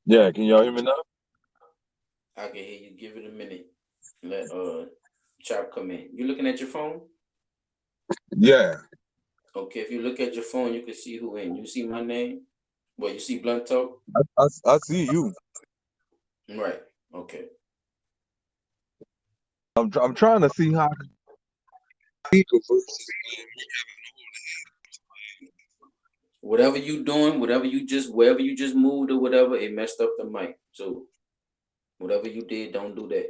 Yeah, can y'all hear me now? I can hear you. Give it a minute. Let Chop come in. You looking at your phone? Yeah, Okay, if you look at your phone, you can see who in. You see my name? Well, you see Blunt Talk? I see you. Right. Okay. I'm trying to see how to speaker versus Whatever you doing, wherever you just moved or whatever, it messed up the mic. So whatever you did, don't do that.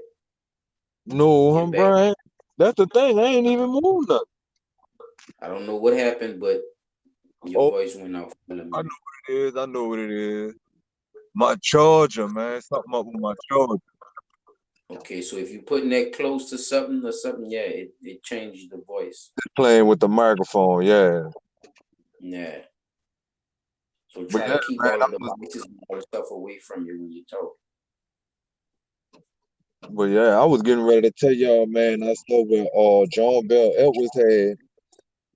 no, Get back. Brian. That's the thing. I ain't even moved nothing. I don't know what happened, but your Oh, voice went out for a I minute. know what it is. I know what it is. My charger, man. Something up with my charger. Okay, so if you putting that close to something or something, yeah, it changes the voice. Playing with the microphone. Yeah, Yeah. So but try yeah, to keep man. all of the voices and all the stuff away from you when you talk. I was getting ready to tell y'all, man. I saw where John Bell Edwards had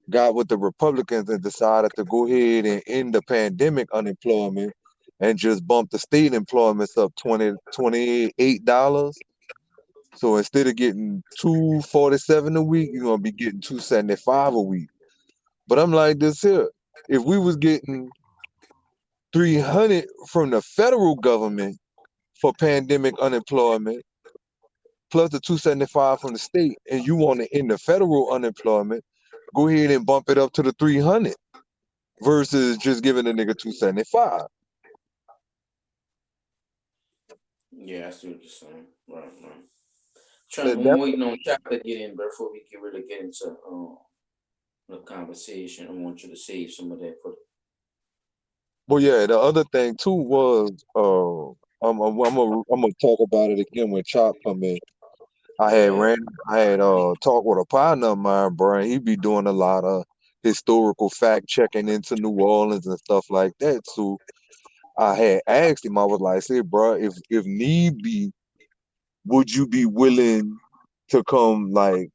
got with the Republicans and decided to go ahead and end the pandemic unemployment and just bump the state employments up $28. So instead of getting 247 a week, you're gonna be getting 275 a week. But I'm like this here. If we was getting 300 from the federal government for pandemic unemployment, plus the 275 from the state, and you want to end the federal unemployment, go ahead and bump it up to the 300 versus just giving a nigga 275. Yeah, I see what you're saying. Right, right. That, I'm that, waiting on Chop to get in before we get really get into the conversation. I want you to save some of that for. well, yeah, the other thing too was I'm gonna talk about it again when Chop come in. I Go had ahead. ran I had talked with a partner of mine, Brian. He be doing a lot of historical fact checking into New Orleans and stuff like that. So I had asked him, I was like, say, bro, if need be, would you be willing to come like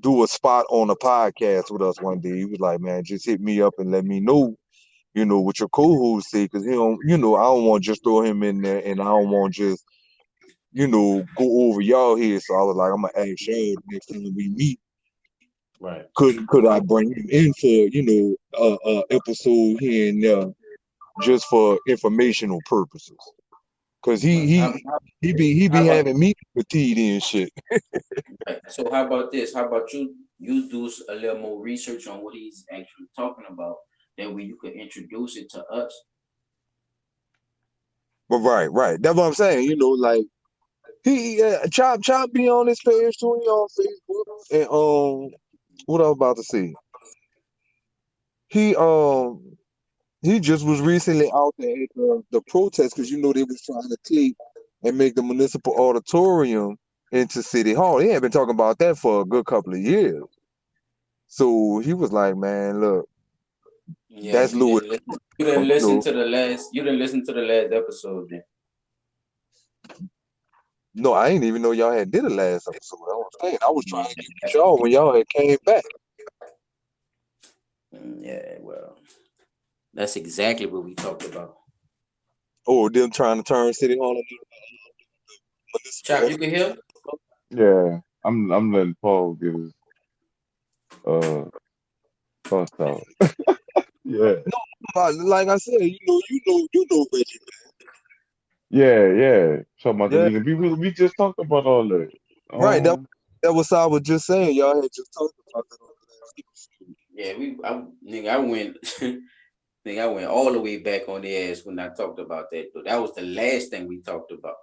do a spot on a podcast with us one day? He was like, man, just hit me up and let me know, what your co-host say, because I don't want to just throw him in there, and I don't want just, go over y'all here. So I was like, I'm gonna ask y'all next time we meet, Right. could I bring him in for, episode here and there just for informational purposes? Cause he Right. he he be How about having me fatigued and shit. right. So how about this? How about you do a little more research on what he's actually talking about? That way you could introduce it to us. But right. That's what I'm saying. Like he Chop be on his page too, he on Facebook. And what I was about to say. He he just was recently out there at the protest because they was trying to take and make the municipal auditorium into City Hall. He had been talking about that for a good couple of years. So he was like, man, look, Yeah, that's you Louis. didn't listen. You didn't You listen know, to the last. You didn't listen to the last episode, then. no, I ain't even know y'all had did a last episode. I was saying I was trying Yeah, to get with y'all when y'all had came back. yeah. Well, that's exactly what we talked about. Or them trying to turn City Hall into Chop, municipal. you can hear? Yeah, I'm letting Paul get his uh thoughts out. Yeah, Like I said, Reggie. yeah. Talking about the Yeah, nigga. We just talked about all that. right. That Um, that was I was just saying. Y'all had just talked about that on the last episode. Yeah, nigga, I went, nigga, I went all the way back on the ass when I talked about that. But that was the last thing we talked about.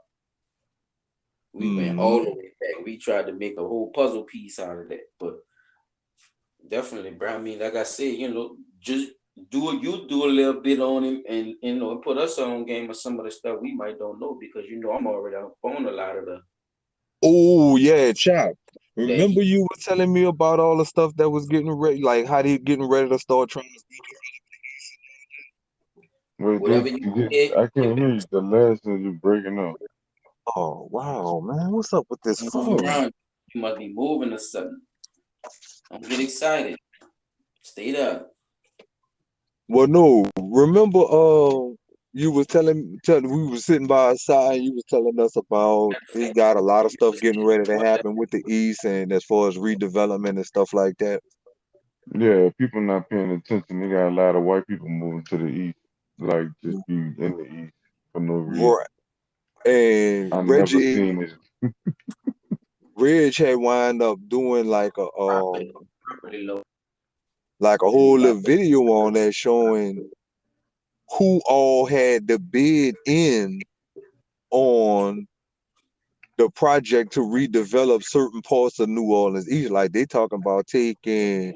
We went Mm-hmm. all the way back. We tried to make a whole puzzle piece out of that. But definitely, bro. I mean, like I said, just do a little bit on him, and put us on game of some of the stuff we might don't know because I'm already on a lot of the Oh yeah, Chap. that Remember he you were telling me about all the stuff that was getting ready, like how they getting ready to start trying to. wait, whatever you did. I can't hear you. The last thing you breaking up. Oh wow, man, what's up with this Moving phone? around, you must be moving or something. Don't get excited. Stay there. Well, no, remember, you was telling we was sitting by our side and you was telling us about he got a lot of stuff getting ready to happen with the East and as far as redevelopment and stuff like that. Yeah, people not paying attention. They got a lot of white people moving to the east, like just be in the east for no reason. Right. And I never seen it. Reg had wind up doing Property low. like a And whole little video on that showing who all had the bid in on the project to redevelop certain parts of New Orleans East. Like they talking about taking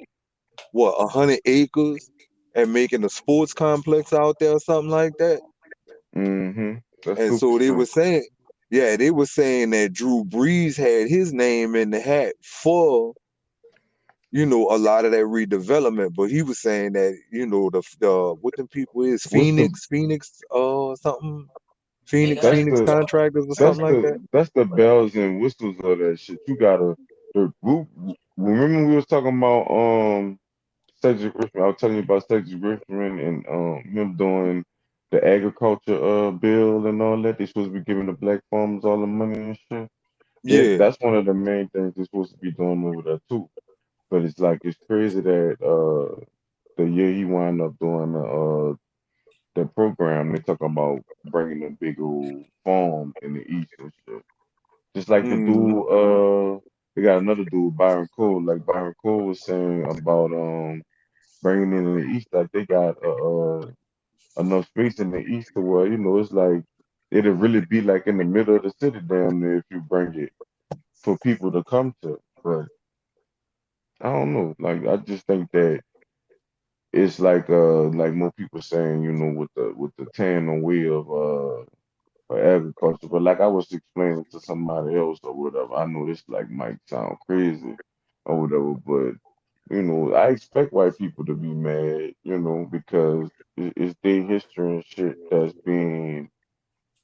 100 acres and making a sports complex out there or something like that. That's And super so they were shit. saying, yeah, they were saying that Drew Brees had his name in the hat for a lot of that redevelopment, but he was saying that the what them people is What's the Phoenix something they Phoenix got that's Phoenix the contractors or something like that. that's the bells and whistles of that shit. You gotta the group. Remember we was talking about Cedric Richmond. I was telling you about Cedric Richmond and him doing the agriculture bill and all that. They supposed to be giving the black farmers all the money and shit. Yeah, Yeah. that's one of the main things they're supposed to be doing over there too. But it's like it's crazy that the year he wound up doing the program, they talking about bringing a big old farm in the east and shit. Just like the Mm, dude, they got another dude, Byron Cole. Like Byron Cole was saying about bringing in the east, like they got enough space in the east to where it's like it'll really be like in the middle of the city damn near if you bring it for people to come to. But I don't know. Like I just think that it's like more people saying, with the tan away of for agriculture. But like I was explaining to somebody else or whatever, I know this like might sound crazy or whatever, but I expect white people to be mad, because it's their history and shit that's being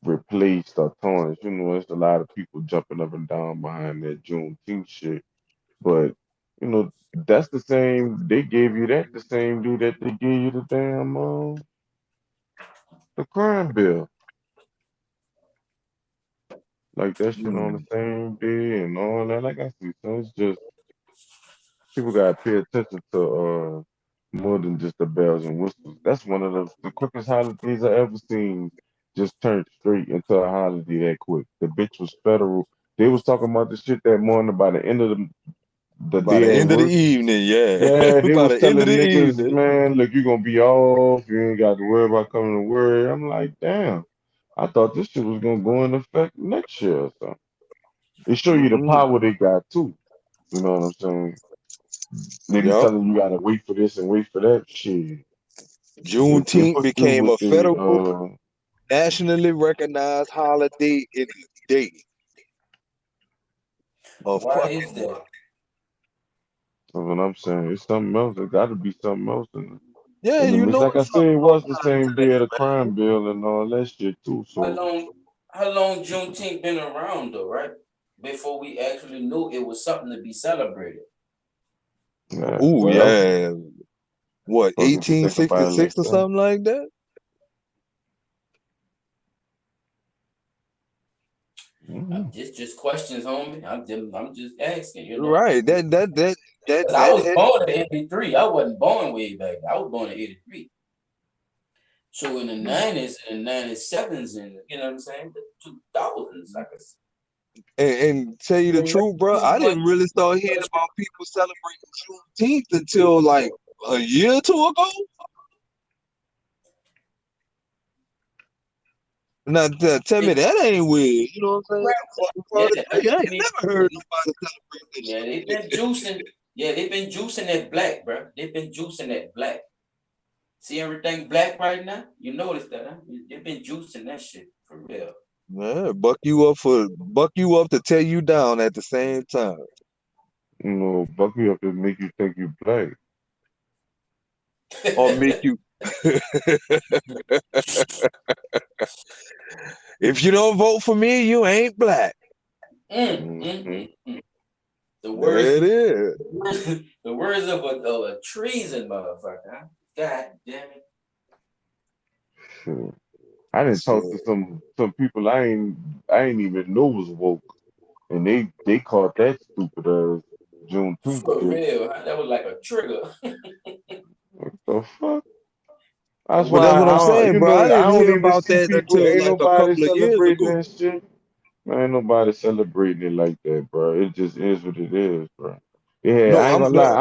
replaced or tarnished. There's a lot of people jumping up and down behind that Juneteenth shit. But, that's the same, they gave you that the same day that they gave you the damn, the crime bill. Like that shit on the mm. same day and all that. Like I see, so it's just people gotta pay attention to more than just the bells and whistles. That's one of the quickest holidays I ever seen. Just turned straight into a holiday that quick. The bitch was federal. They was talking about the shit that morning. By the end of the By the day at end of the work, evening, yeah. yeah, they By was the end of telling the niggas, evening. man, look, you gonna be off. You ain't got to worry about coming to work. I'm like, damn. I thought this shit was gonna go in effect next year or something. It show you the Mm-mm. power they got too. You know what I'm saying? They be Yup. telling you gotta wait for this and wait for that shit. It Juneteenth put through became with a the federal nationally recognized holiday in a day. A why is fucking day. that? that's what I'm saying. It's something else. It gotta be something else Yeah, in the you mix. know Like I it's said, something it else was the behind same day of the that, man. crime bill and all that shit too. How So long how long Juneteenth been around though, right? Before we actually knew it was something to be celebrated. yeah, Oh well, yeah. What, suppose if you think about it 1866 like or that. something like that? Mhm. Just questions, homie. I'm just asking, Right. That Because I that was had born in '83. I wasn't born way back. I was born in '83. So in the '90s and '97s and you know what I'm saying, the 2000s, like I said. and tell you the truth, bro, I didn't really start hearing about people celebrating Juneteenth until like a year or two ago. Now tell me that ain't weird. You know what I'm saying? I'm fucking Yeah, proud to tell you, I ain't never heard nobody celebrate that yeah, they've shit. been juicing. Yeah, they've been juicing that black, bro. They've been juicing that black. See everything black right now? You notice that, huh? They've been juicing that shit for real. Man, buck you up to tear you down at the same time. Buck you up and make you think you black. Or make you if you don't vote for me, you ain't black. mm, mm, Mm-hmm. mm, mm. The words, There it is. the words of a treason motherfucker. Huh? God damn it. Sure. I didn't talk So, to some people I ain't even know was woke, and they caught that stupid Juneteenth For shit. real, that was like a trigger. What the fuck? That That's but was that's why what I'm saying, bro. I I didn't don't hear even about see that people. until Ain't like a nobody couple of years celebrating ago. that shit. Man, ain't nobody celebrating it like that, bro. It just is what it is, bro. Yeah, No, I ain't I'm gonna lie. no.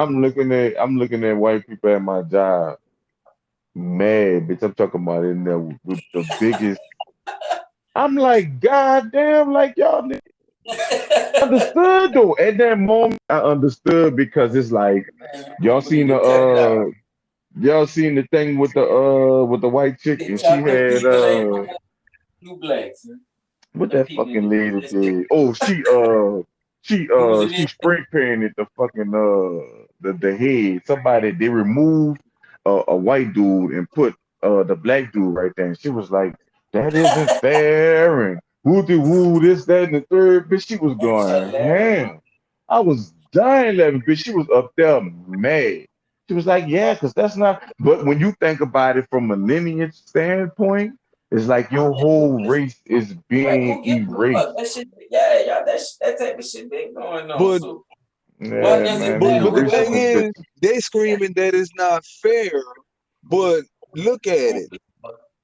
I'm looking at white people at my job, mad, bitch. I'm talking about in there with the biggest. I'm like, God damn, like y'all niggas understood though. At that moment, I understood because it's like y'all People seen need to cut it out. y'all seen the thing with the white chick They and she chop them had people ain't new blacks. Huh? what Them that people need fucking to lady just stick did? Oh, losing she it. spray painted the fucking the head. Somebody they removed a white dude and put the black dude right there. And she was like, that isn't fair and woo de woo this that and the third. Bitch, she was That's going hilarious. ham. I was dying laughing, bitch. She was up there mad. She was like, yeah, because that's not. But when you think about it from a lineage standpoint, it's like your whole race is Like being who gives a fuck? erased. That shit, yeah, y'all. That type of shit been going on. But So why Yeah, does it man, they but matter the erasing thing whoever? them is, bitches. they screaming that it's not fair. But look at it.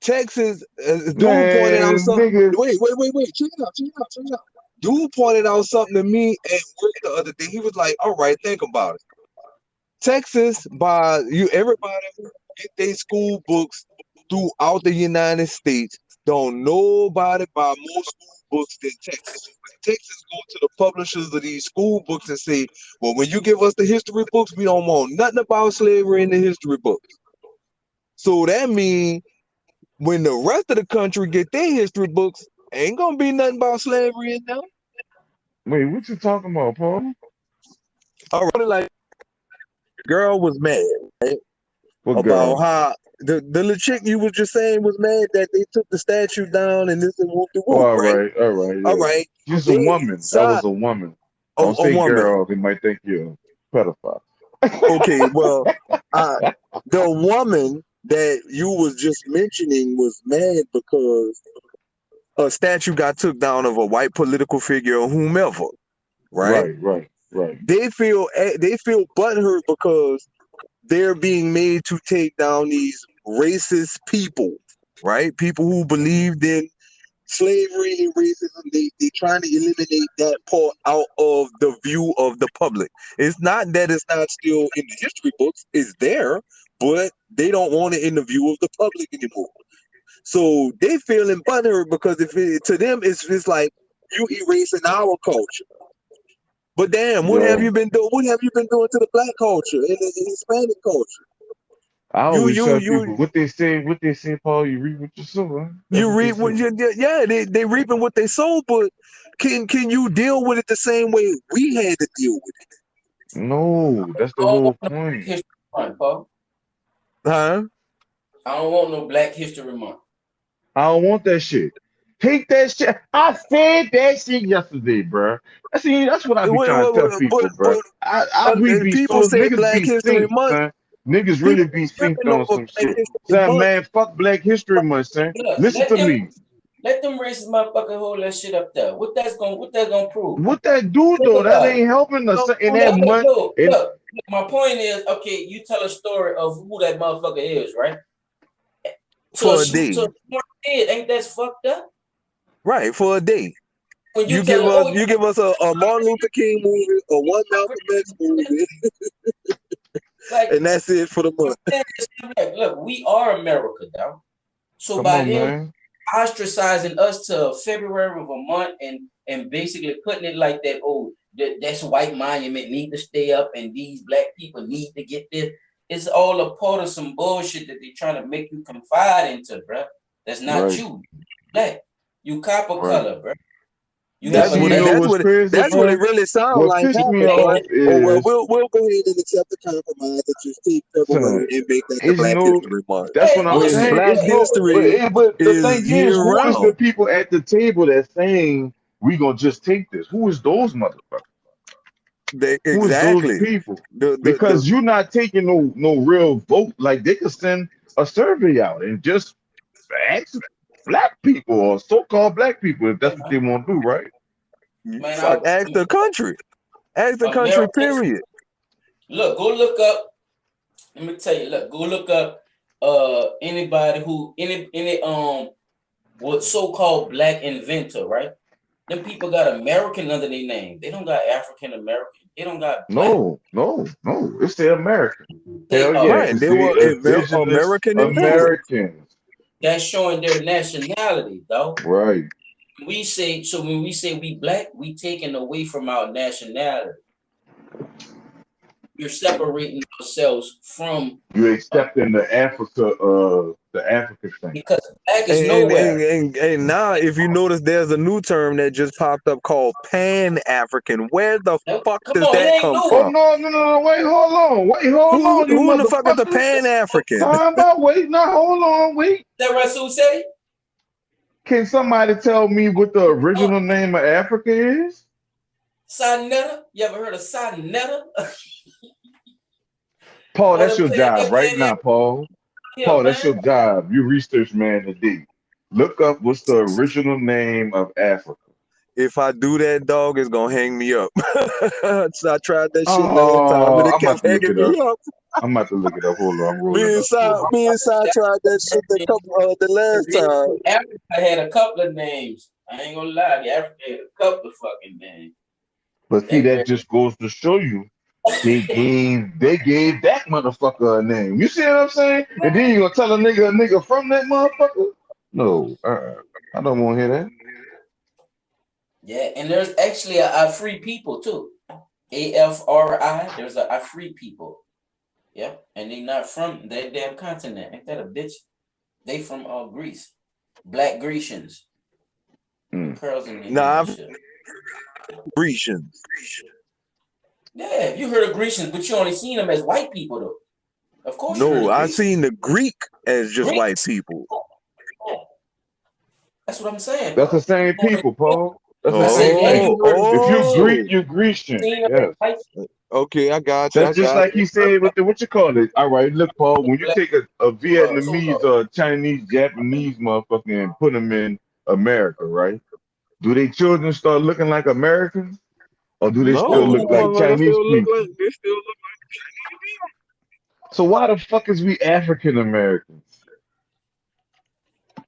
Texas, dude pointed out Man, something. nigga, Wait. Check it out. Dude pointed out something to me at work the other day. He was like, all right, think about it. Texas, by you, everybody who get their school books throughout the United States, don't nobody buy more school books than Texas. So when Texas go to the publishers of these school books and say, well, when you give us the history books, we don't want nothing about slavery in the history books. So that means when the rest of the country get their history books, ain't gonna be nothing about slavery in them. wait, what you talking about, Paul? All right, like girl was mad, right? What About girl? how the little chick you was just saying was mad that they took the statue down and this and whoop the Oh, whoop, right? all right, All yeah. right, She's a they woman. That side was a woman. Don't a say woman. girl, they might think you're a pedophile. Okay, well, uh, the woman that you was just mentioning was mad because a statue got took down of a white political figure or whomever, right? Right. They feel butthurt because they're being made to take down these racist people, right? People who believed in slavery and racism. They trying to eliminate that part out of the view of the public. It's not that it's not still in the history books, it's there, but they don't want it in the view of the public anymore. So they feeling butthurt because to them it's like you erasing our culture. But damn, what have Yeah. you been doing? What have you been doing to the black culture and the Hispanic culture? I You always you tell you people what they say, Paul, you read what you sow, huh? That's you what they read what say. yeah, they reaping what they sow, but can you deal with it the same way we had to deal with No, that's I the don't whole want no Black point. History Month, Paul. it? Huh? I don't want no Black History Month. I don't want that shit. Take that shit. I said that shit yesterday, bro. That's what I be trying to tell people, bro. We be People so say niggas Black be History synced, Month. son. Niggas People really be synced tripping on over some Black shit. History Son, Month. man, fuck Black History Month, son. Look, Listen to me. let them racist motherfucker hold that shit up there. What that gonna prove? What that do Think though? That about it. ain't helping us in that Look, month. And look. My point is, okay, you tell a story of who that motherfucker is, right? For a day. To a kid, ain't that fucked up? Right, for a day. When you You tell give them, us oh you give us a Martin Luther King movie, a one Malcolm X movie, like, and that's it for the month. look, we are America now. So come by on, them man. ostracizing us to February of a month and basically putting it like that, oh, that's white monument need to stay up and these black people need to get this. It's all a part of some bullshit that they're trying to make you confide into, bro. That's not Right, you. Black. You copper right. color, bro. You And have That's a see, what you it, know left. that's what's what it, crazy, that's what it bro? really sounds What like pissed me happened, off right? Oh well, is, we'll go ahead and accept the compromise and just take February son, and make that the it's Black no. History Month. That's Hey, what I'm When saying. Black It's bullshit. no, History but the is thing is, year who is the round. people at the table that's saying we gonna just take this? Who is those motherfuckers? Who is those Exactly. people? The Because you're not taking no real vote. Like they could send a survey out and just ask. black people or so-called black people if that's what they want to do, right? Man, Fuck, ask the country. Ask the country, Americans, period. look, go look up. Let me tell you, look, go look up anybody who any what so-called black inventor, right? Them people got American under their name. They don't got African American. They don't got black. No. It's the American. They Hell are. yeah. Right. It's They the were indigenous American inventors. Americans. That's showing their nationality, though. Right. When we say we black, we taking away from our nationality. We're separating ourselves from You accepting the Africa thing. because black is nowhere. And now, if you notice, there's a new term that just popped up called Pan-African. Where the fuck Come does on, it that ain't come new. Oh from? no, wait, hold on, you Who in the fuck is the motherfucker. Pan-African? Time out, wait, now hold on, wait. Is that Rasul said? Can somebody tell me what the original name of Africa is? Sanetta? You ever heard of Sanetta? Paul, that's Wanna your play job that right game? now, Paul. Yeah, Paul, that's man. your job. You research man today. Look up what's the original name of Africa. If I do that, dog, it's gonna hang me up. So I tried that shit last time, Oh, and it I'm about kept to look hanging it up. me up. I'm about to look it up. Hold on, I'm Me rolling and up. Side tried that shit the last time. Africa had a couple of names. I ain't gonna lie, Africa had a couple of fucking names. But see, that just goes to show you they gave that motherfucker a name. You see what I'm saying? And then you gonna tell a nigga from that motherfucker? No, I don't want to hear that. Yeah, and there's actually a free people too. AFRI. There's a free people. Yeah, and they not from that damn continent. Ain't that a bitch? They from Greece. Black Grecians. Curls in Nah, shit. Grecians. Yeah, you heard of Grecians, but you only seen them as white people though. Of course. No, I seen the Greek as just Greek. white people. That's what I'm saying. That's the same people, Paul. That's the Oh, same thing. If you oh. Greek, you're Grecian. Yes. Okay, I got you. That's just like he said with what you call it. All right, look, Paul, when you take a Vietnamese or a Chinese, Japanese motherfucker and put them in America, right? Do they children start looking like Americans? Or do they still look like Chinese people? They still look like Chinese people. So why the fuck is we African Americans?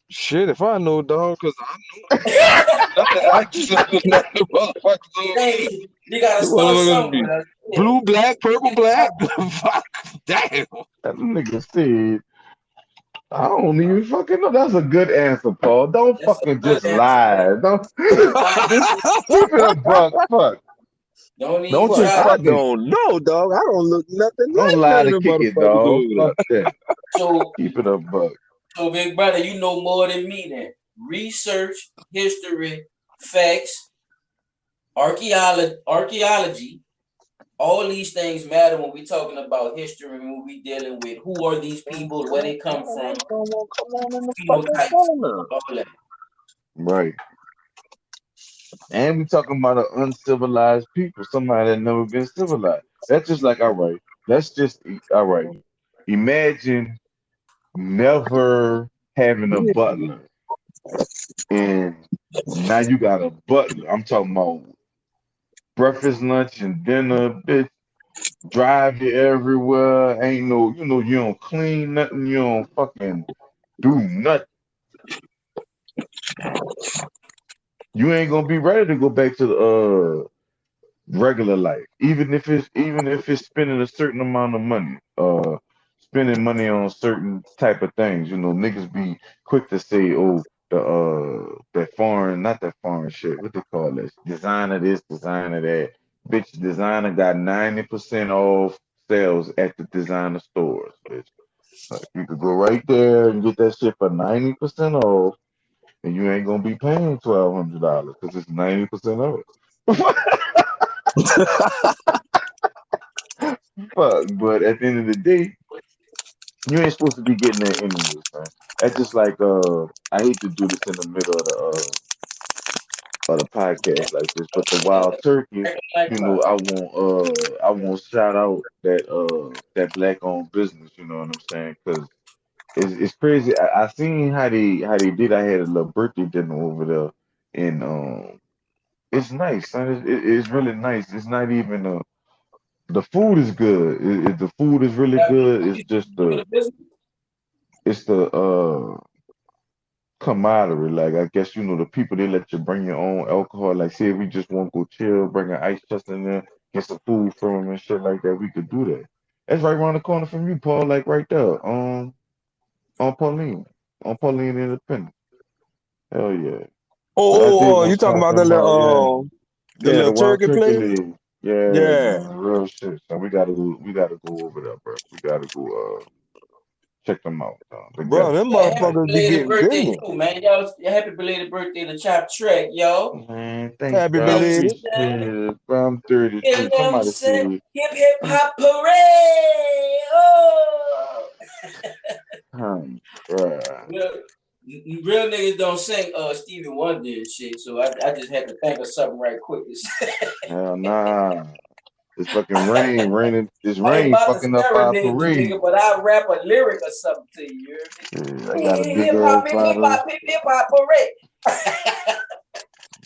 Shit, if I know, dog, because I know you gotta start somewhere. Blue, black, purple, black. Fuck, damn. That nigga said, I don't even fucking know. That's a good answer, Paul. Don't fucking just lie. Don't keep it a buck. Fuck. Don't just I fucking don't know, dog. I don't look nothing don't like lie none to of them kick it, motherfuckers dog. over there. Fuck that. So Keep it a buck. So big brother, you know more than me then. Research, history, facts, archaeology, all these things matter when we're talking about history and when we're dealing with who are these people, where they come from, phenotypes, all that. Right. And we talking about an uncivilized people, somebody that never been civilized. That's just like, all right, all right. Imagine never having a butler. And now you got a butler. I'm talking about breakfast, lunch, and dinner, bitch. Drive you everywhere. Ain't no, you don't clean nothing. You don't fucking do nothing. You ain't gonna be ready to go back to the regular life, even if it's spending a certain amount of money, spending money on certain type of things. Niggas be quick to say, oh, that foreign, not that foreign shit. What they call this? Designer this, designer that. Bitch, designer got 90% off sales at the designer stores. Bitch, like, you could go right there and get that shit for 90% off, and you ain't gonna be paying $1,200 because it's 90% off. Fuck, but at the end of the day, you ain't supposed to be getting that anyways, man. That's just like I hate to do this in the middle of the podcast like this, but the wild turkey, I want shout out that black owned business, you know what I'm saying? Because it's crazy. I seen how they did. I had a little birthday dinner over there, and it's nice, son. It's really nice. It's not even the food is good. The food is really Now, good. It's you just give it a business? the camaraderie. Like I guess the people they let you bring your own alcohol. Like say if we just want to go chill, bring an ice chest in there, get some food from them and shit like that. We could do that. That's right around the corner from you, Paul. Like right there, on Pauline, on Pauline Independent. Hell yeah. But I did You want to talking talk about about the the little wild turkey turkey place? leg. Yeah, Yeah, man, real shit. So we gotta go over there, bro. We gotta go check them out. They bro, got them Yeah, happy nice. motherfuckers be belated getting birthday business. too, man. Y'all, happy belated birthday to Chop Track, y'all. Man, thank Happy you. I You know what belated. appreciate I'm saying? it. Bro, I'm 33. You know what I'm Somebody saying? say, Hip hip I'm hop parade. Oh. bruh. Real, real niggas don't sing Stevie Wonder and shit, so I just had to think of something right quick. Hell nah. It's fucking rain, raining. It's I ain't rain about to fucking up our serenade the parade. nigga, but I rap a lyric or something to you. Shit, I You got a hear me? big Hip ass hop, hip bottle, hop, hip hop parade.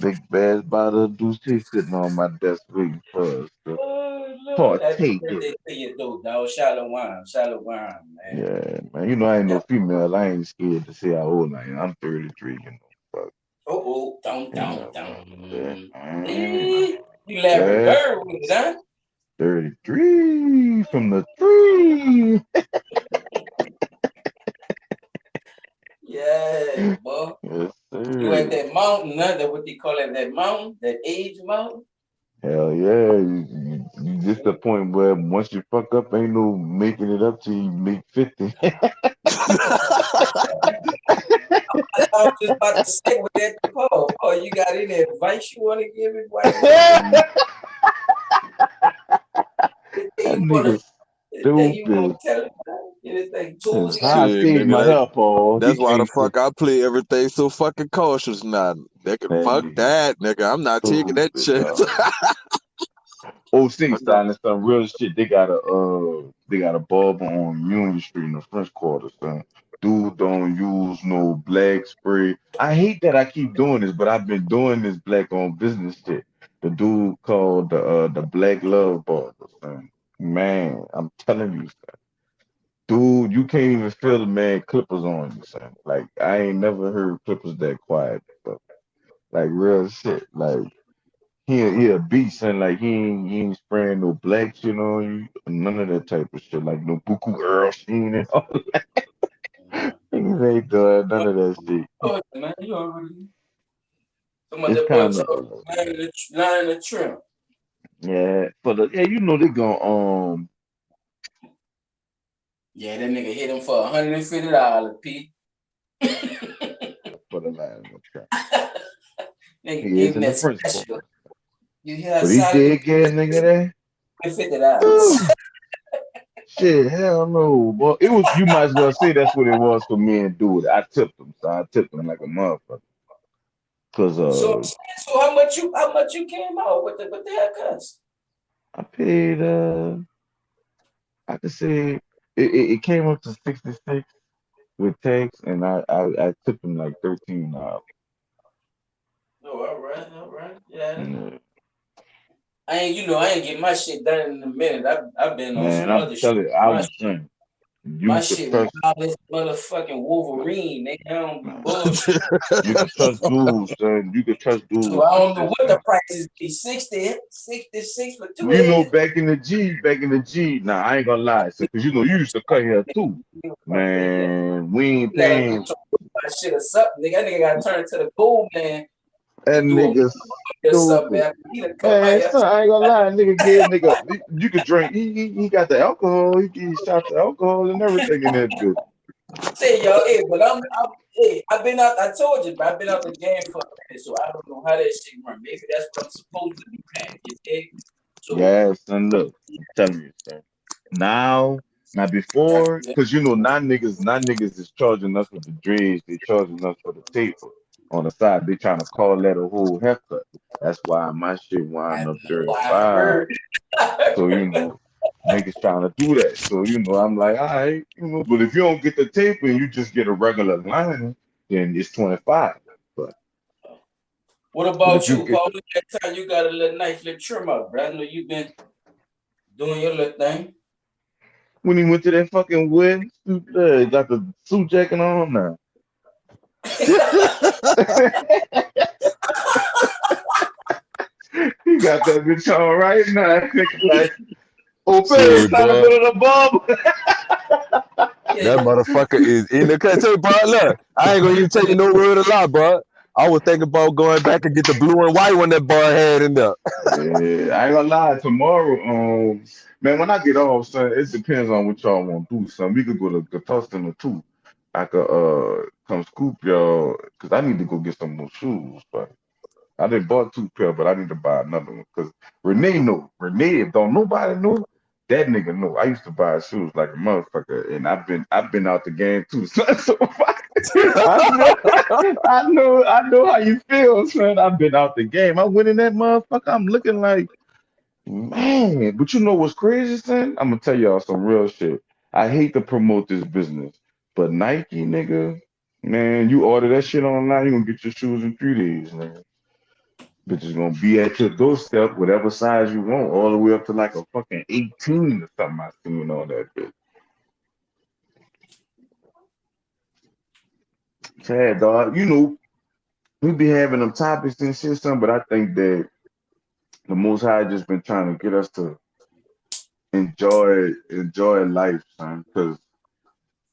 big ass bottle of Douce sitting on my desk waiting for us to Oh Lord, happy partake in. birthday to you, though, dog. Shallow wine, man. Yeah, man. You know I ain't Yeah. no female. I ain't scared to say how old I am. I'm 33. Fuck. Down, down, Fuck that. down. You Larry Yeah, Bird with it, huh? 33 from the tree. Yeah, boy. Yes, You at sir. that mountain, huh? That what they call it, that mountain, that age mountain. Hell yeah. You just the point where once you fuck up, ain't no making it up till you make 50. I was just about to say with that Paul. Paul, you got any advice you want to give it? Why That anything you want to nigga anything you want stupid. to tell him? Anything tools That's you got? how I Shit, saved nigga, my hair, Paul. He that's why the can't say fuck I play everything so fucking cautious now. Nigga, that fuck nigga that, nigga. I'm not taking that stupid, chance. dog. I 06 know. signing some real shit. They got a barber on Union Street in the French Quarter, son. Dude don't use no black spray. I hate that I keep doing this, but I've been doing this black on business shit. The dude called the Black Love Barber, son. Man, I'm telling you, son. Dude, you can't even feel the man clippers on you, son. Like I ain't never heard clippers that quiet, but like real shit. Like he a beast and like he ain't spraying no black shit on you, none of that type of shit, like no Buku Earl Sheen and all. Niggas ain't doing none of that shit. Oh, man, you already. Some of It's that boy kind Charles of line the trim. yeah, they gonna Yeah, that nigga hit him for $150, P. for the line of track. Nigga He gave is him in the that French part, special. You hear how but he solid did get a nigga there. it $50. Ooh, shit, hell no, boy. It was you might as well say that's what it was for me and dude. I tipped him, so I tipped him like a motherfucker, cause So how much you came out with the haircuts? I paid I could say it came up to 66 with tax, and I took them like 13 Oh, all right. Yeah. and I ain't get my shit done in a minute. I've been on man, some I'm other shit. telling you, My you could shit trust wild as motherfucking Wolverine. Nigga, I don't be bullshit. you could trust dudes, son. You could trust So dudes I with don't know this, what the son. prices be. 66 for two You know, heads. back in the G. Nah, I ain't gonna lie, so because you used to cut hair too, Yeah. man. We ain't You gotta paying my shit or something, nigga. That nigga gotta turn to the gold man that and do a nigga or something, stupid. man. He done cut my Man, hair. son, I ain't gonna lie, you could drink. He got the alcohol. He give you shots of alcohol and everything in that bitch. Say y'all, hey, but I've been out. I told you, but I've been out the game for a minute, so I don't know how that shit run. Maybe that's what I'm supposed to be paying. You dig? So Yes, and look, I'm telling you, son. Now before, cause now niggas is charging us with the dreads, they charging us for the taper on the side. They trying to call that a whole haircut. That's why my shit I wind up know I 35. heard. I So heard. Niggas trying to do that. So, I'm like, all right, but if you don't get the tape and you just get a regular line, then it's 25. But What but about if you you, get Paul? That time you got a little nice little trim up, bro. I know you've been doing your little thing. when he went to that fucking wedding, got the suit jacket on now. He got that bitch on right now. Like, okay, Shit, it's time to bro. go to the bub. Yeah, That motherfucker is in the country, bro. Look, I ain't gonna even tell you no word of lie, bro. I was thinking about going back and get the blue and white one that bar had in there. Yeah, I ain't gonna lie. Tomorrow, man, when I get off, son, it depends on what y'all want to do. Son, we could go to Tustin or two. I could come scoop y'all because I need to go get some more shoes. But I didn't bought two pair, but I need to buy another one because Renee know. Renee, if don't nobody know, that nigga know. I used to buy shoes like a motherfucker, and I've been out the game too. Son, so I know, I know how you feel, son. I've been out the game. I went in that motherfucker. I'm looking like. Man, but you know what's crazy, son? I'm gonna tell y'all some real shit. I hate to promote this business, but Nike, nigga, man, you order that shit online, you gonna get your shoes in 3 days, man. Bitch is gonna be at your doorstep, whatever size you want, all the way up to like a fucking 18 or something. I seen all that bitch. Sad dog. We be having them topics and shit, son, but I think that the Most High just been trying to get us to enjoy life, son. Cause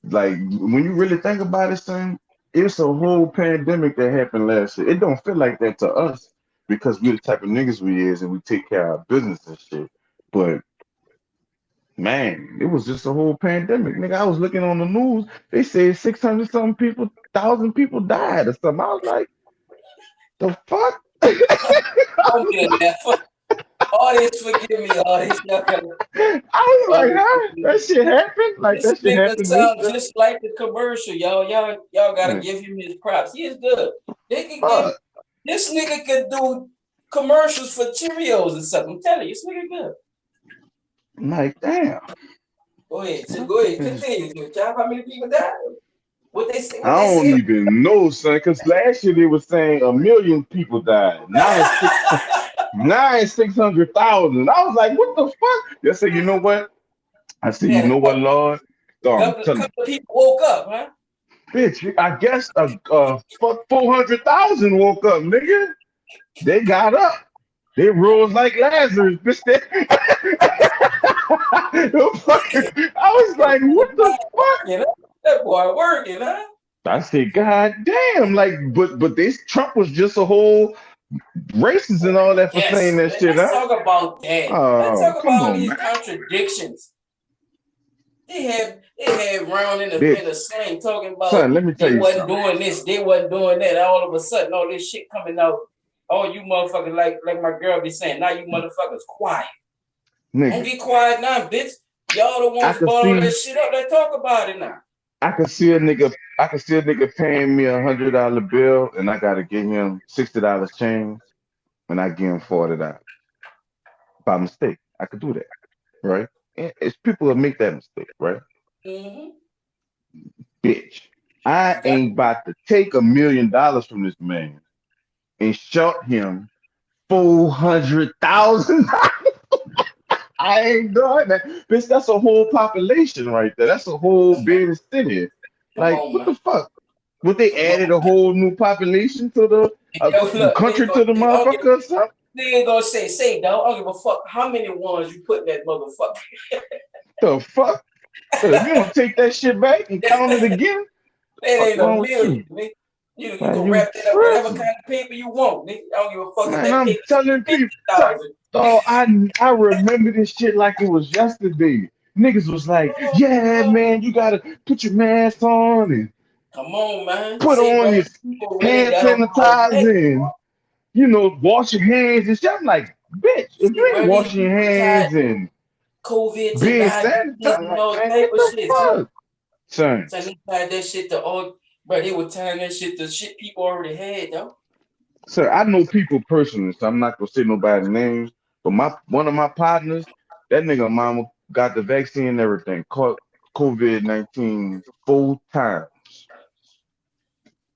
like when you really think about it, son, it's a whole pandemic that happened last year. It don't feel like that to us because we're the type of niggas we is and we take care of our business and shit. But man, it was just a whole pandemic. Nigga, I was looking on the news, they said 600 something people, 1,000 people died or something. I was like, the fuck? don't get that. Audience, forgive me, audience. I was like, huh? That shit happened? Like This that shit nigga happened this sound just like the commercial, y'all. Y'all gotta give him his props. He is good. They can give fuck. this nigga could do commercials for Cheerios or something. I'm telling you, this nigga good. I'm like, damn. Go ahead. So go ahead. Continue. Tell how many people died. What they say? What I they don't say? even know, son, because last year they were saying 1 million people died. Now it's 600,000. I was like, what the fuck? They said, you know what? I said, you Yeah, know what, Lord? I'm telling couple of people woke up, huh? you, bitch, I guess fuck 400,000 woke up, nigga. They got up. They rose like Lazarus, bitch. I was like, what the fuck? You know? That boy working, huh? I said, God damn, like, but this Trump was just a whole racist and all that for saying Yes. that shit, Let's huh? talk about that. Let's Oh, talk come about on, these man. contradictions. They had Brown in Bitch, the slang talking about son, let me tell they you wasn't something. doing this, they wasn't doing that. All of a sudden, all this shit coming out. Oh, you motherfuckers like my girl be saying. Now you motherfuckers quiet. Don't Nigga, get quiet now, bitch. Y'all the I ones could brought all see that shit up. Let's talk about it now. I could see a nigga paying me $100 bill and I gotta give him $60 change and I give him $40 by mistake. I could do that, right? And it's people that make that mistake, right? Mm-hmm. Bitch, I Got ain't about to take $1 million from this man and short him 400,000. I ain't doing that. Bitch, that's a whole population right there. That's a whole big city. come Like, on, what man. the fuck? Would they Come added on. a whole new population to the Yo, look, country to the motherfucker or something? they gonna say, dog, I don't give a fuck how many ones you put in that motherfucker. The fuck? If you don't take that shit back and count it again, That what's ain't a wrong with million, you? nigga. You Man, can you wrap that up whatever tripping. kind of paper you want, nigga. I don't give a fuck if Man, that I'm paper telling fifty people, thousand. oh, I remember this shit like it was yesterday. Niggas was like, yeah, man, you gotta put your mask on and Come on, man. put See, on bro, your people really hand got on our neck. sanitizer and wash your hands and shit. I'm like, bitch, if See, you ain't bro, these washing your people tied hands and COVID to being diabetes sanitized, and like, all man, type get of the shit, son. fuck, son. So they tied that shit to all, bro. They were tying that shit to shit people already had, though. Sir, I know people personally, so I'm not gonna say nobody's names, but one of my partners, that nigga mama got the vaccine and everything, caught COVID-19 full time.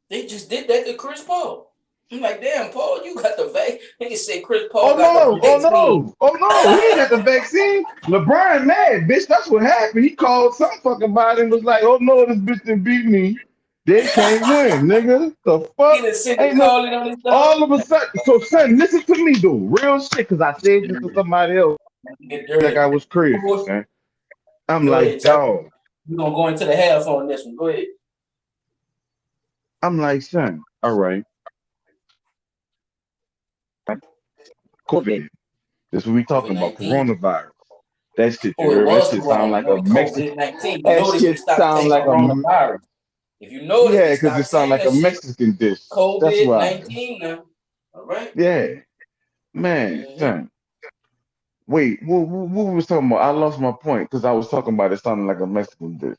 They just did that to Chris Paul. I'm like, damn, Paul, you got the vaccine. Nigga say Chris Paul Oh got the no, oh vaccine. no, oh no, he ain't got the vaccine. LeBron mad, bitch. That's what happened. He called some fucking body and was like, oh no, this bitch didn't beat me. They can't win, nigga. The He fuck? done sent the Ain't no calling on his dog. all of a sudden. So son, listen to me, dude. Real shit, cause I said this to somebody else Get like dirty. I was crazy, man. I'm Go like, ahead, Chuck. dog. We're gonna go into the half on this one. Go ahead. I'm like, son, all right. COVID. This is what we talking about. COVID-19. Coronavirus. That shit, you Oh, it heard? That was shit sound like a Mexican. COVID-19. You That notice we shit stopped sound saying like a coronavirus. If you notice, we yeah, because it stopped sound saying like that a shit. Mexican dish. That's why. COVID-19 now. All right. Yeah, man, son. Wait, what we was talking about? I lost my point because I was talking about it sounding like a Mexican dish.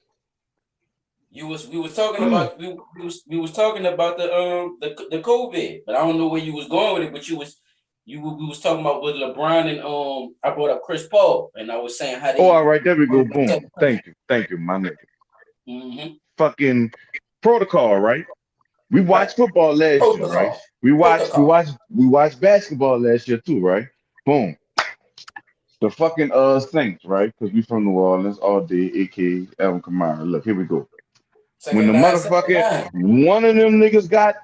We was talking about we was talking about the COVID, but I don't know where you was going with it. But we was talking about with LeBron and I brought up Chris Paul and I was saying how Oh, they all right, there we go. Boom. Thank you, my nigga. mm-hmm. Fucking protocol, right? We watched football last year, right? We watched basketball last year too, right? Boom. The fucking Saints, right? Because we from New Orleans all day, aka Alvin Kamara. Look, here we go. When the motherfucking one of them niggas got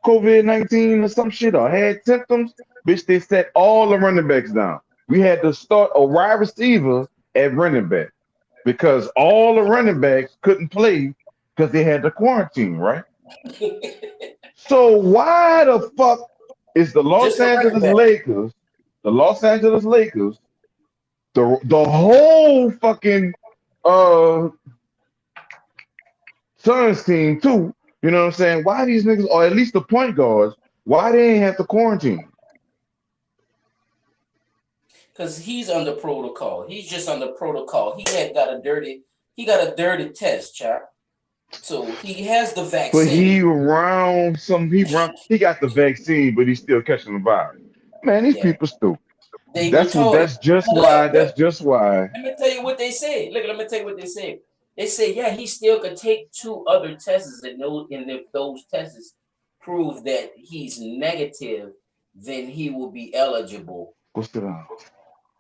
COVID-19 or some shit or had symptoms, bitch, they set all the running backs down. We had to start a wide receiver at running back because all the running backs couldn't play because they had the quarantine, right? So why the fuck is the Los Angeles Lakers, the whole fucking Suns team too? You know what I'm saying? Why these niggas, or at least the point guards, why they ain't have to quarantine? Because he's under protocol. He's just under protocol. He got a dirty test, chap. So he has the vaccine. But he got the vaccine, but he's still catching the virus. Man, these people stupid. That's just why. Let me tell you what they said. Look, let me tell you what they said. They say, yeah, he still could take 2 other tests, and if those tests prove that he's negative, then he will be eligible. Go sit down.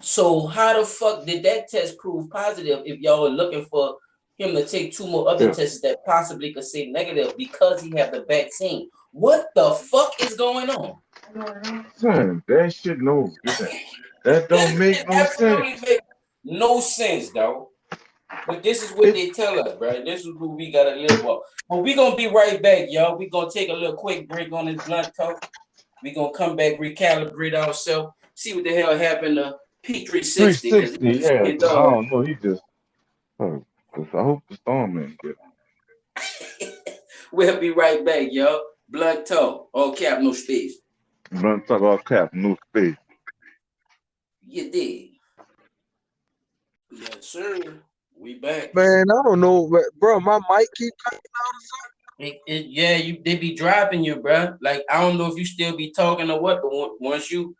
So how the fuck did that test prove positive if y'all are looking for him to take 2 more other tests that possibly could say negative because he have the vaccine? What the fuck is going on? Son, that shit that don't make no sense. Make no sense, though. But this is what they tell us, bro. This is what we gotta live with. But we gonna be right back, y'all. We gonna take a little quick break on this blunt talk. We gonna come back, recalibrate ourselves, see what the hell happened to P360. 360, yeah. I don't know. He just. I hope the storm ain't good. We'll be right back, y'all. Blunt talk, all cap, no space. Blunt talk, all cap, no space. You did. Yes, sir. We back. Man, I don't know, bro. My mic keep cutting out or something. They be dropping you, bro. Like I don't know if you still be talking or what, but once you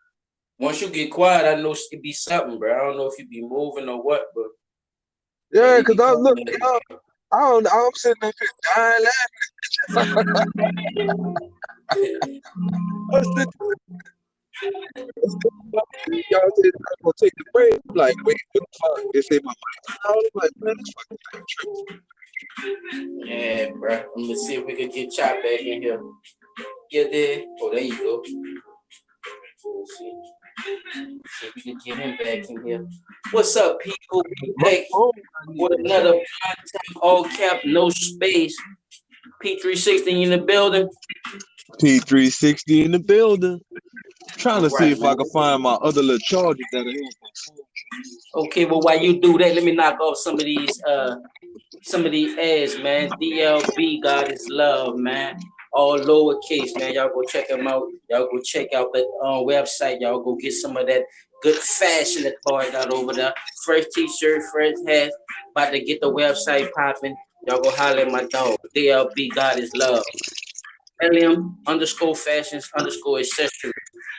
get quiet, I know it be something, bro. I don't know if you be moving or what, but yeah, because I'm sitting up here dying laughing. Y'all said I'm gonna take the break. I'm like, wait, what the fuck? They say my mic out. I'm like, man, this fucking tripping. Yeah, bro. I'm gonna see if we can get Chop back in here. Get there. Oh, there you go. Let's see if we can get him back in here. What's up, people? We back with another all cap, no space. P360 in the building. P360 in the building. Trying to see if I can find my other little charges that are here. Okay, well, while you do that, let me knock off some of these ads, man. DLB, God is love, man. All lowercase, man. Y'all go check them out. Y'all go check out the website. Y'all go get some of that good fashion that boy got over there. Fresh t-shirt, fresh hat. About to get the website popping. Y'all go holler at my dog. DLB, God is love. LM_fashions_accessories.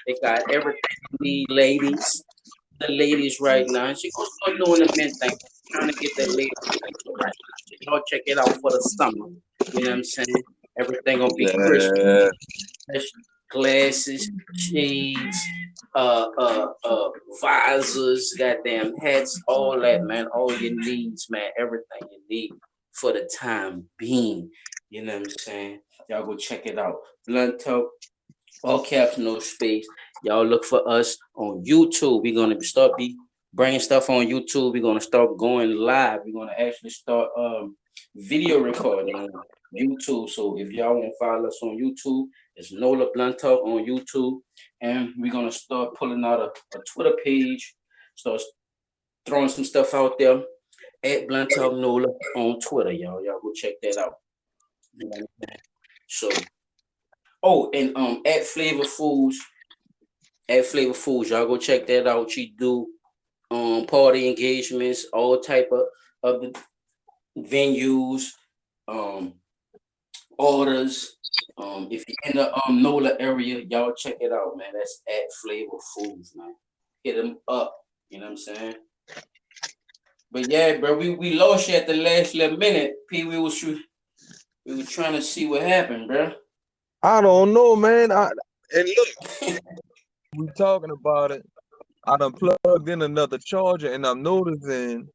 They got everything you need, ladies. the ladies right now, and she gonna start doing the men thing, trying to get that lady right. Y'all check it out for the summer. You know what I'm saying? Everything gonna be crisp, Yeah. glasses, shades, visors, goddamn hats, all that, man. All your needs, man. Everything you need for the time being. You know what I'm saying? Y'all go check it out. Blunt Talk, all caps, no space. Y'all look for us on YouTube. We're gonna start bringing stuff on YouTube. We're gonna start going live. We're gonna actually start video recording on YouTube. So if y'all want to follow us on YouTube, it's Nola Blunt Talk on YouTube, and we're gonna start pulling out a Twitter page. Start throwing some stuff out there at Blunt Talk Nola on Twitter, y'all. Y'all go check that out. So, oh, and at Flavor Foods, y'all go check that out. She do party engagements, all type of the venues, orders. If you're in the NOLA area, y'all check it out, man. That's at Flavor Foods, man. Hit them up. You know what I'm saying? But yeah, bro, we lost you at the last little minute. P, we were trying to see what happened, bro. I don't know, man. And look, we talking about it. I done plugged in another charger, and I'm noticing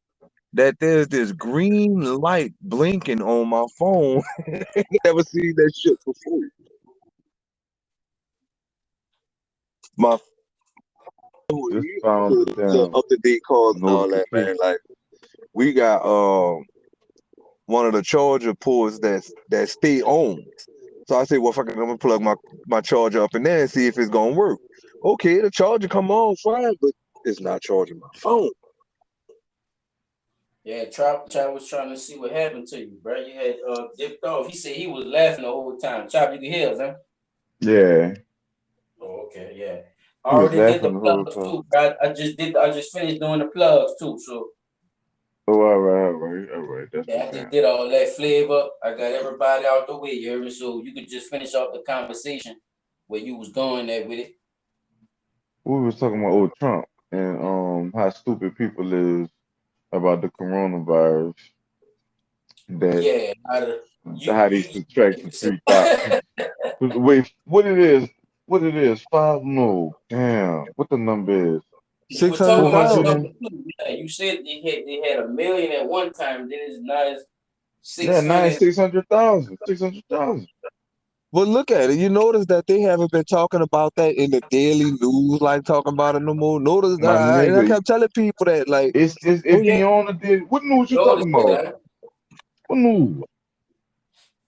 that there's this green light blinking on my phone. Never seen that shit before. My Just found the damn up to date calls and all that, man. notification. Like we got one of the charger ports that stay on. So I say, well, fuck it, I'm gonna plug my charger up in there and see if it's gonna work. Okay, the charger come on fine, but it's not charging my phone. Yeah, Chop was trying to see what happened to you, bro. You had dipped off. He said he was laughing the whole time. Chop, you can hear us, huh? Yeah. Oh, okay, yeah. I He was already did the laughing the whole plugs time. too, bro. I just finished doing the plugs too. So Oh, all right. That's yeah, I the just time. did all that flavor. I got everybody out the way, you heard me? So you could just finish off the conversation where you was going there with it. We was talking about old Trump and how stupid people is about the coronavirus. That Yeah, how they subtract the 3,000. Wait, what it is? What it is? Five? No, damn. What the number is? you were talking about the 400 600,000. number and two. Yeah, you said they had 1 million at one time. Then it's now it's yeah, nine 600. 600,000, 600,000. But look at it. You notice that they haven't been talking about that in the daily news, like talking about it no more. Notice, My and I nigga, kept telling people that, like, it's oh it yeah, be on the day. What news you Notice talking about? that. What news?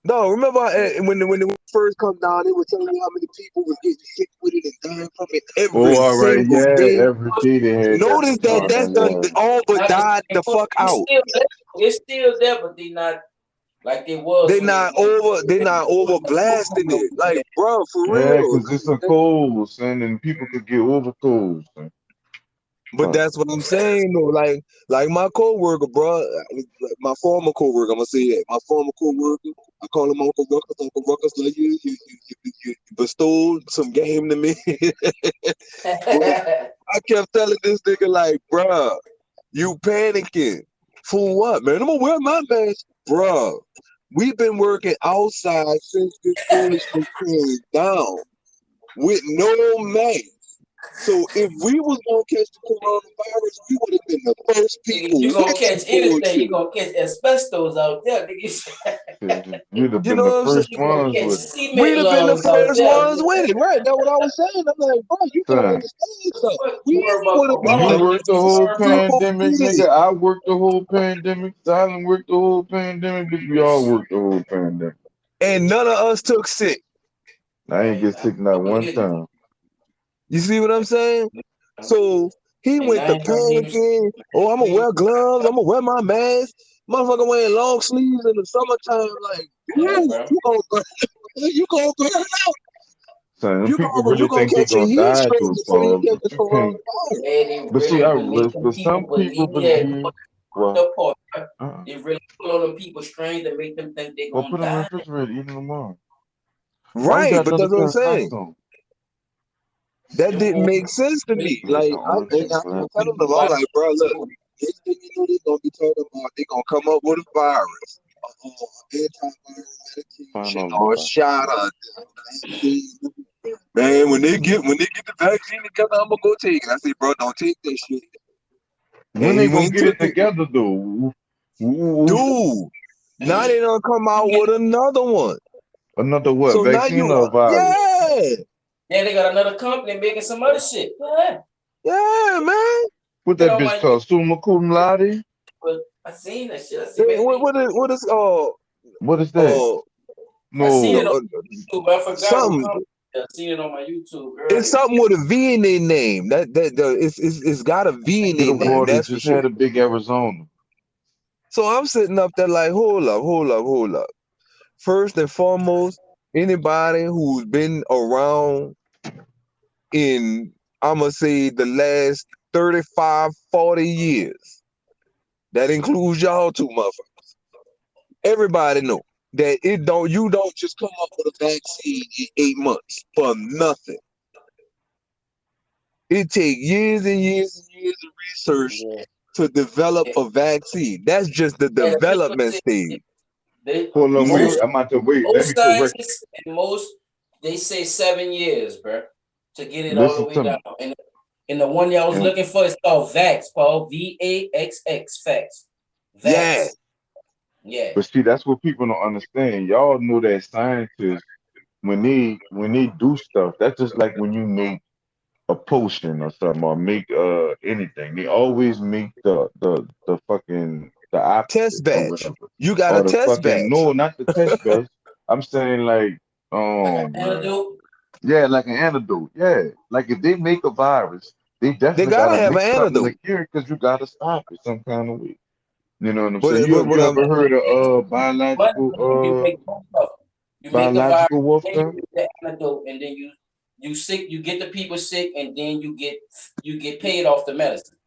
no. Remember when it first come down, they were telling you how many people was getting sick with it and dying from it Oh, every all right, single yeah. day. Every day they had that Notice that report that's on done yeah. all but died the fuck It's out. still there. It's still there, but they not like they was They when not when over blasting it. Like, bro, for Yeah, real. cause it's a cold, son, and people could get over colds. Son. But Huh. that's what I'm saying, though. Like my coworker, bro, my former coworker. I'm gonna say that. My former coworker. I call him Uncle Ruckus. Uncle Ruckus, like you bestowed some game to me. But I kept telling this nigga, like, bruh, you panicking for what, man? I'm gonna wear my mask, bruh. We've been working outside since this foolishness came down with no mask. So if we was gonna catch the coronavirus, we would have been the first people you gonna with catch some anything, you bullshit. gonna catch asbestos out there, nigga. We'd have You been know the what I'm saying? first You gonna ones catch with it. cement We'd have been the lungs out first there. ones with it, right? That's what I was saying. I'm like, bro, you gotta Son, understand something. What We worry about would have been you the corona? worked the You whole worry first about people pandemic, with nigga. it. I worked the whole pandemic. Silent worked the whole pandemic. Bitch, we all worked the whole pandemic. And none of us took sick. I ain't get sick not one time. You see what I'm saying? So he and went I to ain't gonna even panicking. Oh, I'm gonna wear gloves. I'm gonna wear my mask. Motherfucker wearing long sleeves in the summertime. Like, yeah, woo, bro. you gonna burn, you gonna burn out. Son, them people You really gonna think they catch a gonna heat die stroke though, before you Paul. catch But the you can't. coronavirus. And they But see, really believe them but people some people believe that believe. Well, the part. uh, They really pull on them people strings and make them think they're well, gonna put them in the die. refrigerator, eat them tomorrow. Why you Right, got but another that's what pair I'm of socks saying. on? That didn't make sense to me. It's Like, an I orchard, was man. telling them, I'm like, bro, look, next thing you know, they're gonna be talking about they gonna come up with a virus, antiviral Find medication, out or a about shot, or a vaccine. Man, when they get the vaccine together, I'm gonna go take it. I say, bro, don't take that shit. when And they he gonna went and get it took it. together though. Dude, now they don't come out with another one. Another what? So now Vaccine or virus? Yeah, they got another company making some other shit. Yeah, man. What Get that on bitch my called? Summa cum laude? I seen that shit. I see maybe What is What is that? I seen No. it on YouTube, but I forgot what something. company. I seen it on my YouTube It's earlier. something with a V in their name. It's got a V in Get their a name. boy that That's for just sure. had a big Arizona. So I'm sitting up there like, hold up. First and foremost, anybody who's been around in, I'm gonna say, the last 35, 40 years, that includes y'all two motherfuckers. Everybody know that you don't just come up with a vaccine in 8 months for nothing. It takes years and years and years of research to develop a vaccine. That's just the development stage. Hold on, wait. Most I'm about to wait. Let me correct. scientists and most they say 7 years, bro, to get it all the Listen way to down. me. And the one y'all was And, looking for is called Vax, Paul. VAXX, Vax. Yeah. Yeah. but see, that's what people don't understand. Y'all know that scientists, when they do stuff, that's just like when you make a potion or something, or make anything. They always make the fucking the Test opposite or batch. whatever. You got a Or the test fucking batch. no, not the test batch. I'm saying like Like an man. antidote. Yeah, like an antidote. Yeah. Like if they make a virus, they They definitely gotta gotta have an make something to antidote. cure it because you gotta stop it some kind of way. You know what I'm saying? But You what I'm ever heard of Money, you make both of them. You make the virus, biological then you warfare? make the antidote, and then you sick, you get the people sick, and then you get paid off the medicine.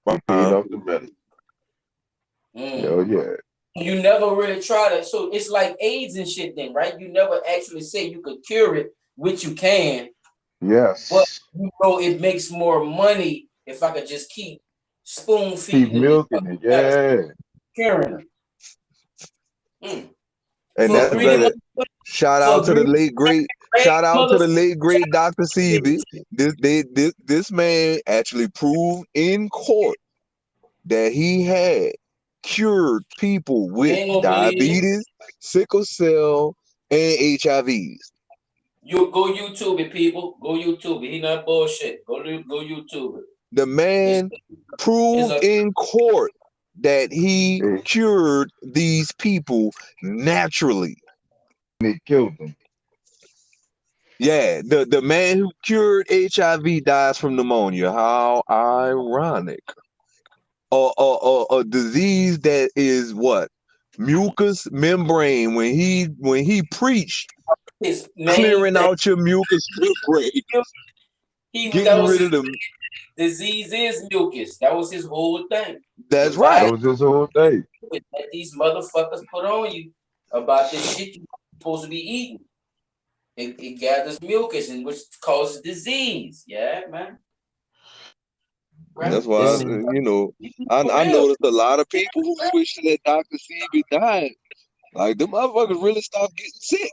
You paid off the medicine. Hell yeah. You never really try to, so it's like AIDS and shit then, right? You never actually say you could cure it, which you can, Yes. but you know it makes more money if I could just keep spoon Keep feeding milking it. Yeah. curing them. and For a that's greedy better. Shout for a out to the greedy late great Dr. Sebi. This man actually proved in court that he had cured people They with ain't gonna believe you. diabetes, sickle cell, and HIVs. You go YouTube it, people. Go YouTube it. He not bullshit. Go YouTube it. The man proved in court that he Hey, cured these people naturally. they killed them. Yeah, the man who cured HIV dies from pneumonia. How ironic. A disease that is what? Mucous membrane. When he preached His main clearing thing. out your mucous membrane, That getting was rid his of them. disease is mucus. That was his whole thing. That's That right. was his whole thing. That these motherfuckers put on you about this shit you're supposed to be eating. It gathers mucus and which causes disease. Yeah, man. Right? That's why I real. noticed a lot of people who switched to that Dr. Sebi diet. Like them motherfuckers really stopped getting sick.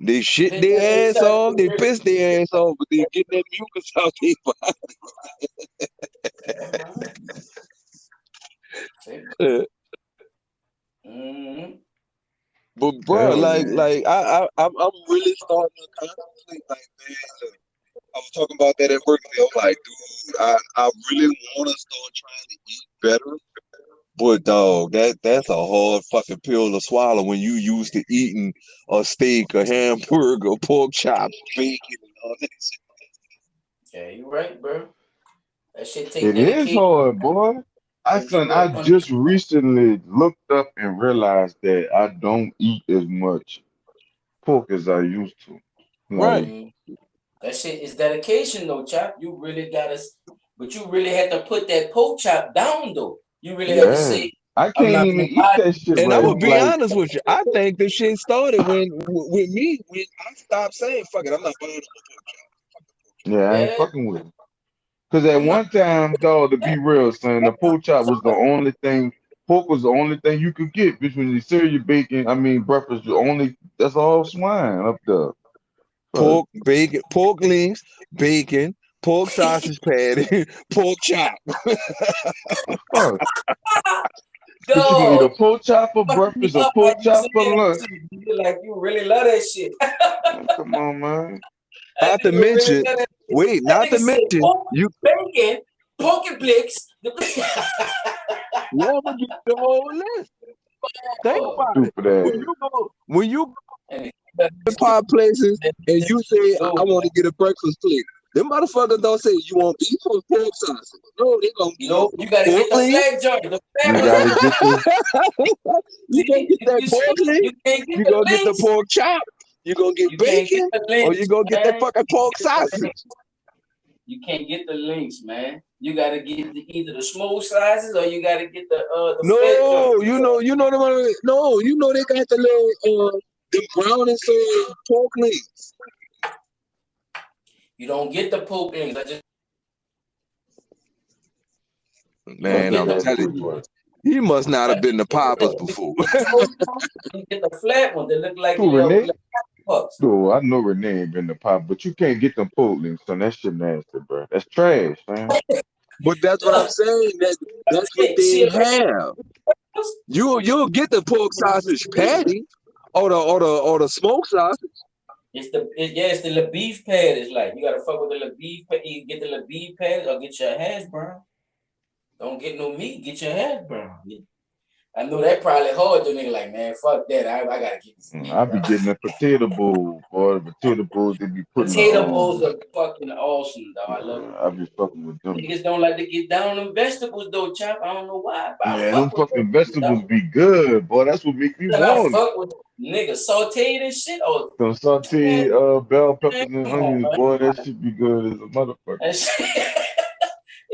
They shit their ass off, they piss their ass off, but they get that mucus out their body. But bro, Hell yeah. I'm really starting to contemplate. Like, man, look, I was talking about that at work. And I was like, dude, I really want to start trying to eat better. But dog, that's a hard fucking pill to swallow when you used to eating a steak, a hamburger, pork chop, bacon, and all that shit. Yeah, you right, bro. That shit take It is dedication. hard, boy. I just recently looked up and realized that I don't eat as much pork as I used to. Right. Like, That shit is dedication, though, chop. But you really had to put that pork chop down, though. You really had to yeah. say, I I'm can't not even gonna eat lie. that shit And I'm right. gonna It's be like, honest with you. I think the shit started with me when I stopped saying fuck it. I'm not buying yeah, I ain't Yeah, fucking with it. Cause at I'm not. one time, dog, to be real, son, the pork chop was the only thing. Pork was the only thing you could get between the cereal, bacon. I mean, breakfast. The only. That's all swine up there. Fuck, pork, bacon, pork links, bacon, pork sausage patty, pork chop. fuck. But you can eat a Dog, pork chop for fucking me breakfast, a up by pork you chop saying for that lunch. shit. You like you really love that shit. Man, come on, man. That Not to nigga really mention, love that shit. wait, That not nigga to said mention, pork, you bacon, Pokeblix. never get the whole list. Think Oh, about it. Stupid ass. When you go and to pie places and you say I no, want to get a breakfast plate, them motherfuckers don't say you want beef or pork sausage. No, they gonna give you no, you gotta pork get the links. flat joint. The flat You one. gotta get the. You gonna See, get that you pork see, link. you can't get You the gonna get the links. pork chop. You gonna get You can't get bacon, the or you links, gonna get that man. fucking pork sausage. You can't get the links, man. You gotta get either the small sizes or you gotta get the flat joint. No, you know them. No, you know they got the little the brown and soy pork links. You don't get the poke links. I just Man, get I'm the telling you, he must not have been to Papa's before. you get the flat one that look like Who, little Renee? pucks. No, I know Renee ain't been to pop, but you can't get them pork links, son. That shit nasty, bro. That's trash, man. But that's what I'm saying. That's what See, they have. You'll get the pork sausage patty or the smoked sausage. it's the little beef pad. It's like you gotta fuck with the little beef. You get the little beef pad or get your hash brown. Don't get no meat. Get your hash brown. I know that probably hard to nigga like, man, fuck that. I gotta get this meat, I bro. be getting a potato bowl, boy. The potato bowls they be putting Potato bowls are fucking awesome, dog. I love I be fucking with them. niggas don't like to get down on vegetables though, chop. I don't know why. But I Man, them fuck with fucking vegetables, vegetables dog. be good, boy. That's what make me And I want it. fuck with niggas sauteed and shit. Oh Some man, sauteed bell peppers man, and come on, onions, man. boy. That shit be good as a motherfucker. That shit.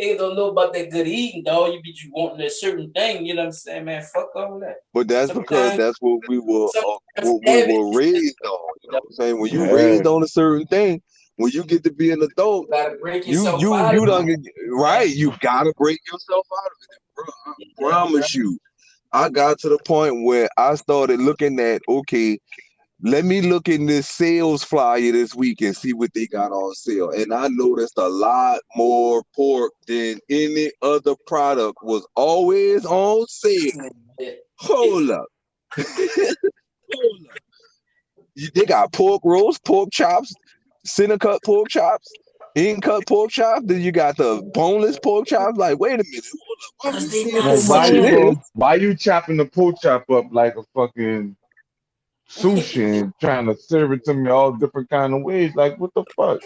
Niggas don't know about that good eating, dog. You be wanting a certain thing, you know what I'm saying, man? Fuck all that. But that's because that's what we were raised on. You know what I'm saying? When you raised on a certain thing, when you get to be an adult, You gotta break you yourself out of don't it. right. You gotta break yourself out of it, bro. I promise you. I got to the point where I started looking at, okay, let me look in this sales flyer this week and see what they got on sale. And I noticed a lot more pork than any other product was always on sale. Hold up. Hold up. They got pork roast, pork chops, center cut pork chops, in cut pork chops. Then you got the boneless pork chops. Like, wait a minute. Hold up. Why we seeing Like, so much of this? why you chopping the pork chop up like a fucking sushi and trying to serve it to me all different kind of ways? Like, what the fuck?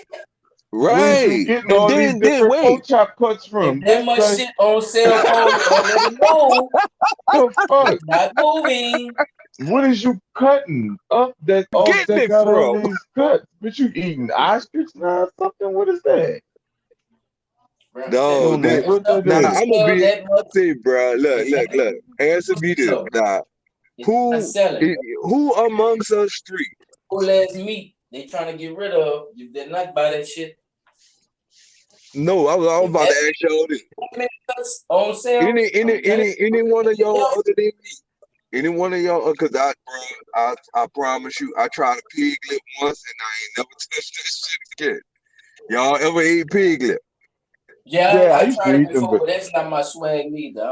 Where's you Right. getting And all these then different wait. pork chop cuts If from? that much shit on sale for you already know, The fuck? not moving. What is you cutting up that Getting it got all from. these cuts? But you eating ostrich now? Something? What is that? No, Don't know what that nah, is. I'm gonna be that much. say, bro. Look. Answer me this. Nah, I sell it. who amongst us three? Whole ass meat they trying to get rid of. You did not buy that shit. No, I was about to ask y'all this. On sale. Any one of y'all other than me? Any one of y'all? Cause I promise you, I tried a pig lip once and I ain't never touched that shit again. Y'all ever ate pig lip? Yeah, I I used to tried it eat them, before, but but that's not my swag neither.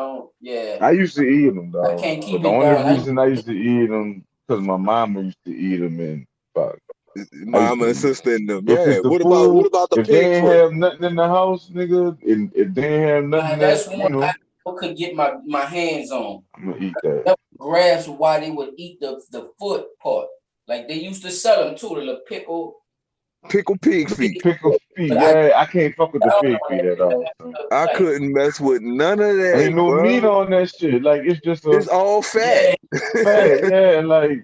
I used to eat them, I dog. can't But keep the it only going. reason I used to eat them because my mama used to eat them, and fuck, I used Mama to and eat 'em. sister in them. If Yeah. it's the What food, about the if pig they ain't foot? have nothing in the house, nigga, and if they ain't have nothing that, That's one I could get my hands on. I'm gonna eat that. That grasp why they would eat the foot part. Like they used to sell them too, the little pickle pig feet. Pickle feet, yeah, I can't fuck with the pig feet at all. Son. I couldn't mess with none of that, Ain't no bro. meat on that shit. Like it's just It's all fat. fat, yeah, like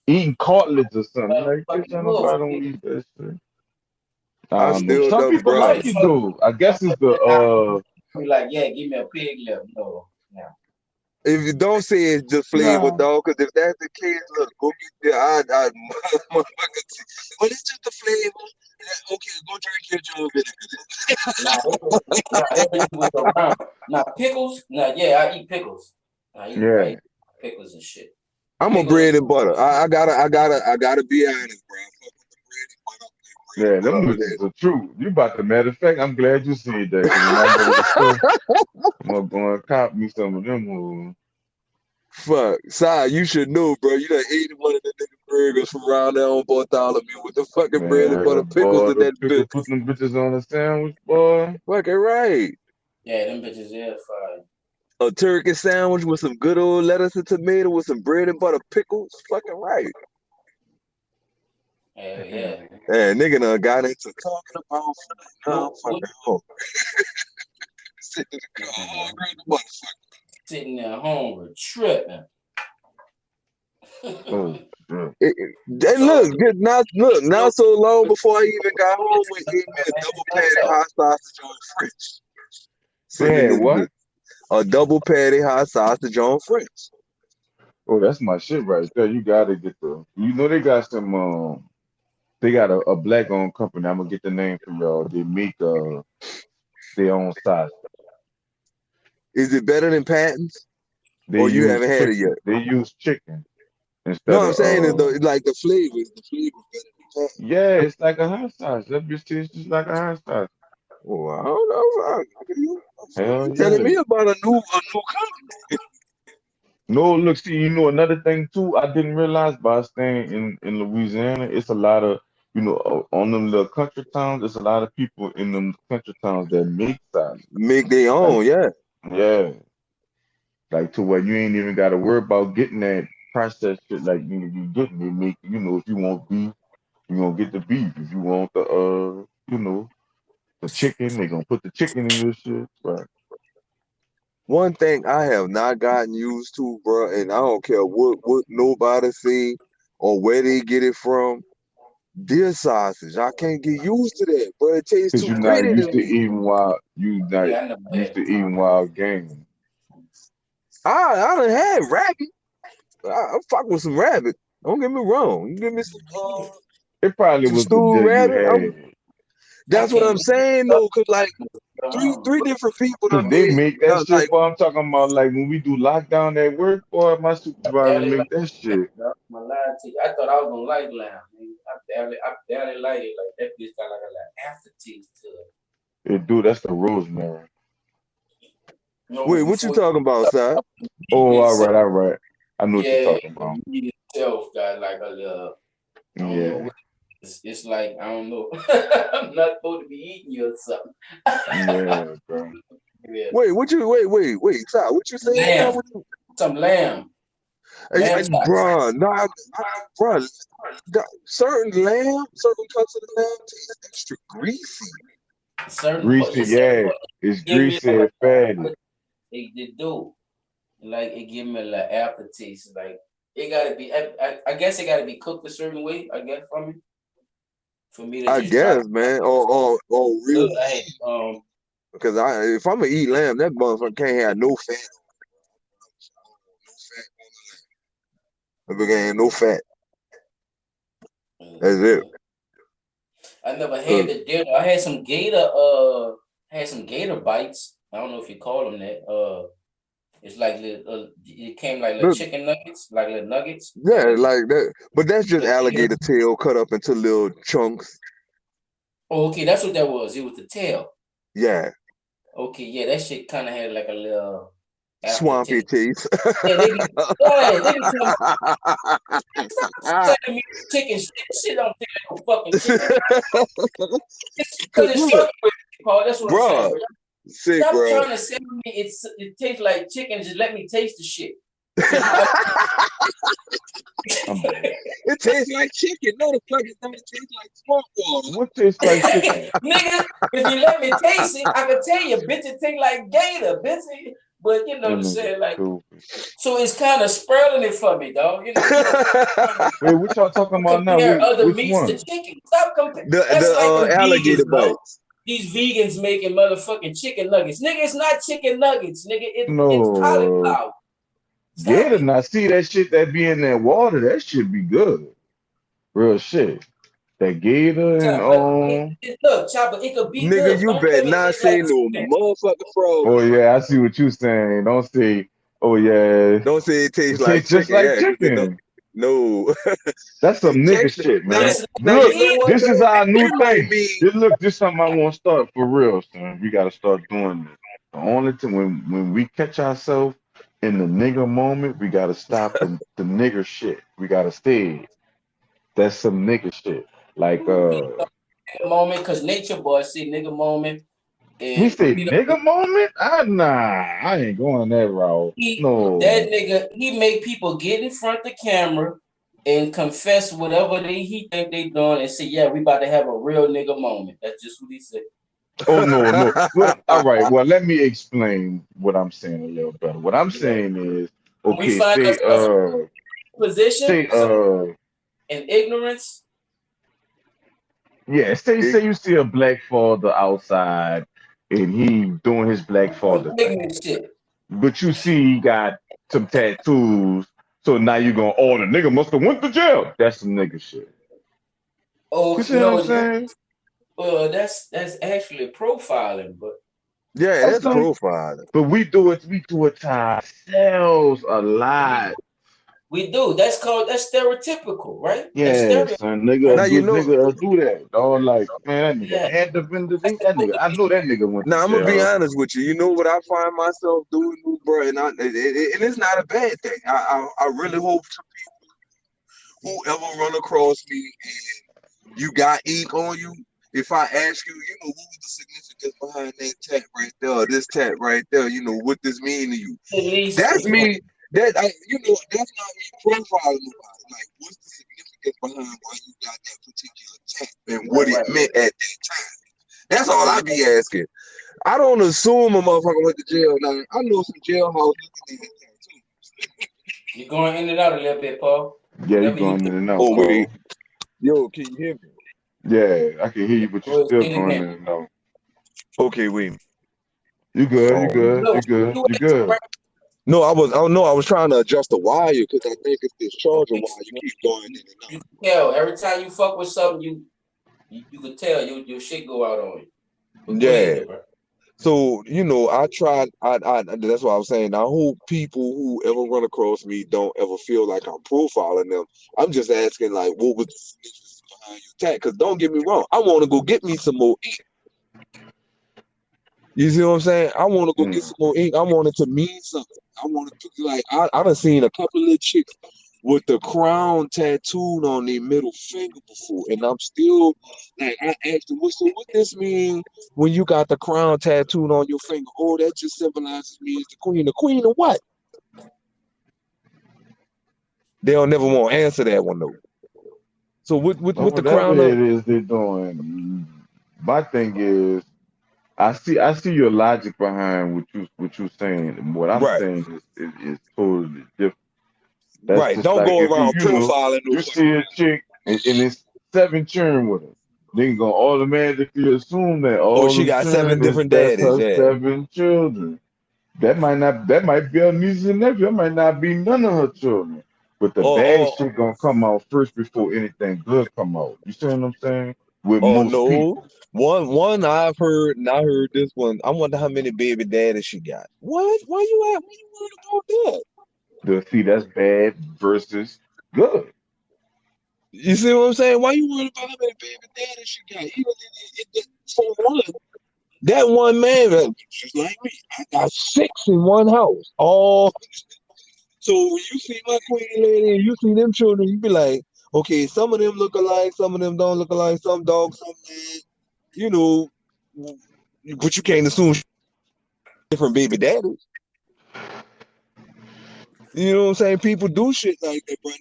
eating cartilage or something. Like bitch, I don't eat that shit. I I don't know. still Some don't, people bro. like it though. I guess it's the Be like, yeah, give me a pig lip. No. If you don't say it's the flavor, No. dog, because if that's the case, look, go get the motherfucker. Well, it's just the flavor. Okay, go drink your Joe vinegar. That bitch was around. Now pickles. Now yeah, I eat pickles. I Yeah. eat pickles and shit. I'm a bread and butter. I gotta be honest, bro. I fuck with the bread and butter. Yeah, them bitches are true. You about to, matter of fact, I'm glad you said that, because when I go to the store, I'm gonna go and cop me some of them hoes. Fuck, Si, you should know, bro. You done ate one of the nigga burgers from around there on Bartholomew with the fucking bread and butter Man, pickles boy, in the that pickle, bitch. put them bitches on a sandwich, boy. Fucking right. Yeah, them bitches yeah fire. A turkey sandwich with some good old lettuce and tomato with some bread and butter pickles. Fucking right. Hell yeah. And nigga done got into talking about food. Now I'm fucking hungry. Sitting in the car hungry as a motherfucker. Sitting there hungry, tripping. Oh, shit. And look, not so long before I even got home, we ate me a double patty hot sausage on French. Yeah, what? A double patty hot sausage on French. Oh, that's my shit right there. You gotta get you know they got some they got a black owned company. I'm gonna get the name for y'all. They make their own sausage. Is it better than Patton's? They Or you use haven't had it yet? They use chicken instead No, I'm of saying is like the flavors. The flavor better than Patton's. yeah, it's like a hot sauce. That bitch tastes just like a hot sauce. Oh, I don't know. Hell You telling yeah. me about a new company. No, look, see, you know another thing too. I didn't realize by staying in Louisiana, it's a lot of on them little country towns. There's a lot of people in them country towns that make sauce. Make their Like, own, yeah. yeah, like to where you ain't even got to worry about getting that processed shit. Like you getting they make. If you want beef, you gonna get the beef. If you want the chicken, they gonna put the chicken in your shit. Right. One thing I have not gotten used to, bro, and I don't care what nobody say or where they get it from. Deer sausage, I can't get used to that, bro. It tastes Cause too you're not gritty to used to me. eating wild. You not Yeah, I never used had to eating wild game. I done had rabbit. I fuck with some rabbit. Don't get me wrong. You give me It probably some was the stewed deal you rabbit. had. That's what I'm saying though, cause like three different people done Cause they made make that shit, like boy. I'm talking about like when we do lockdown at work, boy. My supervisor make that shit. My lie to you. I thought I was gonna like lamb. I barely like it. Like that bitch got like a aftertaste to it. It do. That's the rosemary. No, wait, what you talking about, Si? Oh, all itself, right. I know what you're talking about. the meat itself got like a little. I don't know. Yeah. It's like I don't know. I'm not supposed to be eating you or something. Yeah, bro. Yeah. Wait, Si, what you saying now? Lamb. Some lamb. Bruh, nah, bruh, certain cuts of the lamb taste extra greasy. Greasy, yeah. It's greasy and fatty. They do. Like it give me like aftertaste. Like it gotta be. I guess it gotta be cooked a certain way. I guess for me to I just guess, man, or real. Because if I'm gonna eat lamb, that motherfucker can't have no fat. No fat on the lamb. If it ain't no fat, that's it. I never had the dinner. I had some gator. Gator bites. I don't know if you call them that. It's like it came like little chicken nuggets, like little nuggets. Yeah, like that. But that's just alligator tail cut up into little chunks. Oh, okay, that's what that was. It was the tail. Yeah. Okay, yeah, that shit kind of had like a little swampy taste. Yeah, they be telling me chicken shit don't taste like no fucking chicken. It's Paul, that's what I'm saying. Stop trying to sell me it tastes like chicken. Just let me taste the shit. It tastes like chicken. No, the fuck it don't taste like swamp water. What tastes like chicken? Nigga, if you let me taste it, I can tell you, bitch, it tastes like gator, bitch. But you know what I'm saying? Like, so it's kind of spoiling it for me, dog. You know, wait, what y'all talking about now? Compare other which meats one? to chicken. Stop comparing. The alligator bites. these vegans making motherfucking chicken nuggets. Nigga, it's not chicken nuggets, nigga. It's No, cauliflower. Stop Gator, it. now see that shit that be in that water, that shit be good. Real shit. That Gator and Chopper, look, Chopper, it could be Nigga, good. you Don't tell better me it not tastes say like no chicken. motherfucking frog. oh yeah, I see what you saying. Don't say, oh yeah, Don't say it it tastes like tastes just chicken. like Yeah, 'cause it don't. chicken. No. That's some nigga Texture. shit, Now, man. That's now you Look, know what this is though? our new That might thing. be. This something I want to start for real, son. We gotta start doing this. The only thing when we catch ourselves in the nigga moment, we gotta stop the nigger shit. We gotta stay. That's some nigga shit. Like nigga moment, because Nature Boy see nigga moment. he And said you know, nigga moment? Nah, I ain't going that route. that No. nigga, he make people get in front of the camera and confess whatever he think they doing and say, yeah, we about to have a real nigga moment. That's just what he said. Oh no. Well, all right. Well, let me explain what I'm saying a little better. What I'm saying is, When we okay, find ourselves in position say and ignorance, yeah, say you see a black father outside and he doing his black some father thing. ignorant shit. But you see he got some tattoos, so now you're going, oh, the nigga must have went to jail. That's some nigga shit. You Oh see what I'm no, saying? that's actually profiling, but Yeah, That's that's some, profiling. but we do it to ourselves a lot. we do. That's stereotypical, right? That's Yeah, stereo, son, right? Now you good know. nigga do that. Dog, like, man, that nigga Yeah, had to been to that's that supposed nigga. to I be. know that nigga went to Now I'm gonna be jail. honest with you. You know what I find myself doing, bro, and and it's not a bad thing. I really hope some people who ever run across me and you got ink on you. If I ask you, what was the significance behind that tat right there, or this tat right there, what this mean to you? At least That's me. That's not me profiling nobody. Like, what's the significance behind why you got that particular tat and what it meant at that time? That's all I be asking. I don't assume a motherfucker went to jail. Now I know some jailhouse looking at tattoos. you're going in and out a little bit, Paul. Yeah, you Whenever you going in and out, Oh wait, Paul. yo, can you hear me? Yeah, I can hear you, but you go still say it going again. in and out. Okay, wait. You good, you Oh good, Look, you good, you you good. no, I was trying to adjust the wire because I think it's this charger wire. You keep going in and out. you can tell every time you fuck with something, you could tell your shit go out on you. But go ahead, Yeah. though, bro. So, I tried. That's what I was saying. I hope people who ever run across me don't ever feel like I'm profiling them. I'm just asking, like, what was the significance behind your tag? Because don't get me wrong, I want to go get me some more ink. You see what I'm saying? I want to go get some more ink. I want it to mean something. I want to like. I done seen a couple of chicks with the crown tattooed on their middle finger before, and I'm still like, I asked them, what this mean when you got the crown tattooed on your finger? Oh, that just symbolizes me as the queen. The queen of what? They'll never want to answer that one though. So Well, with the whatever crown it of, is they're doing, my thing is, I see your logic behind what you saying. And what I'm right, saying is totally different. That's right. just Don't like go if around profiling you nobody. see a chick and it's 7 children with her, then gonna automatically assume that Or all she them got 7 children different that's daddies. her Yeah. 7 children. That might be a niece and nephew. That might not be none of her children. But the bad Or shit gonna come out first before anything good come out. You see what I'm saying? With oh most no. people. One I've heard, and I heard this one. I wonder how many baby daddies she got. What? Why you worried about that? See, that's bad versus good. You see what I'm saying? Why you worried about how many baby daddies she got? For one, that one man, just like me, I got 6 in one house. Oh, so when you see my queen lady and you see them children, you be like, okay, some of them look alike, some of them don't look alike, some dogs, some man, you know, but you can't assume different baby daddies. You know what I'm saying? People do shit like that, bro.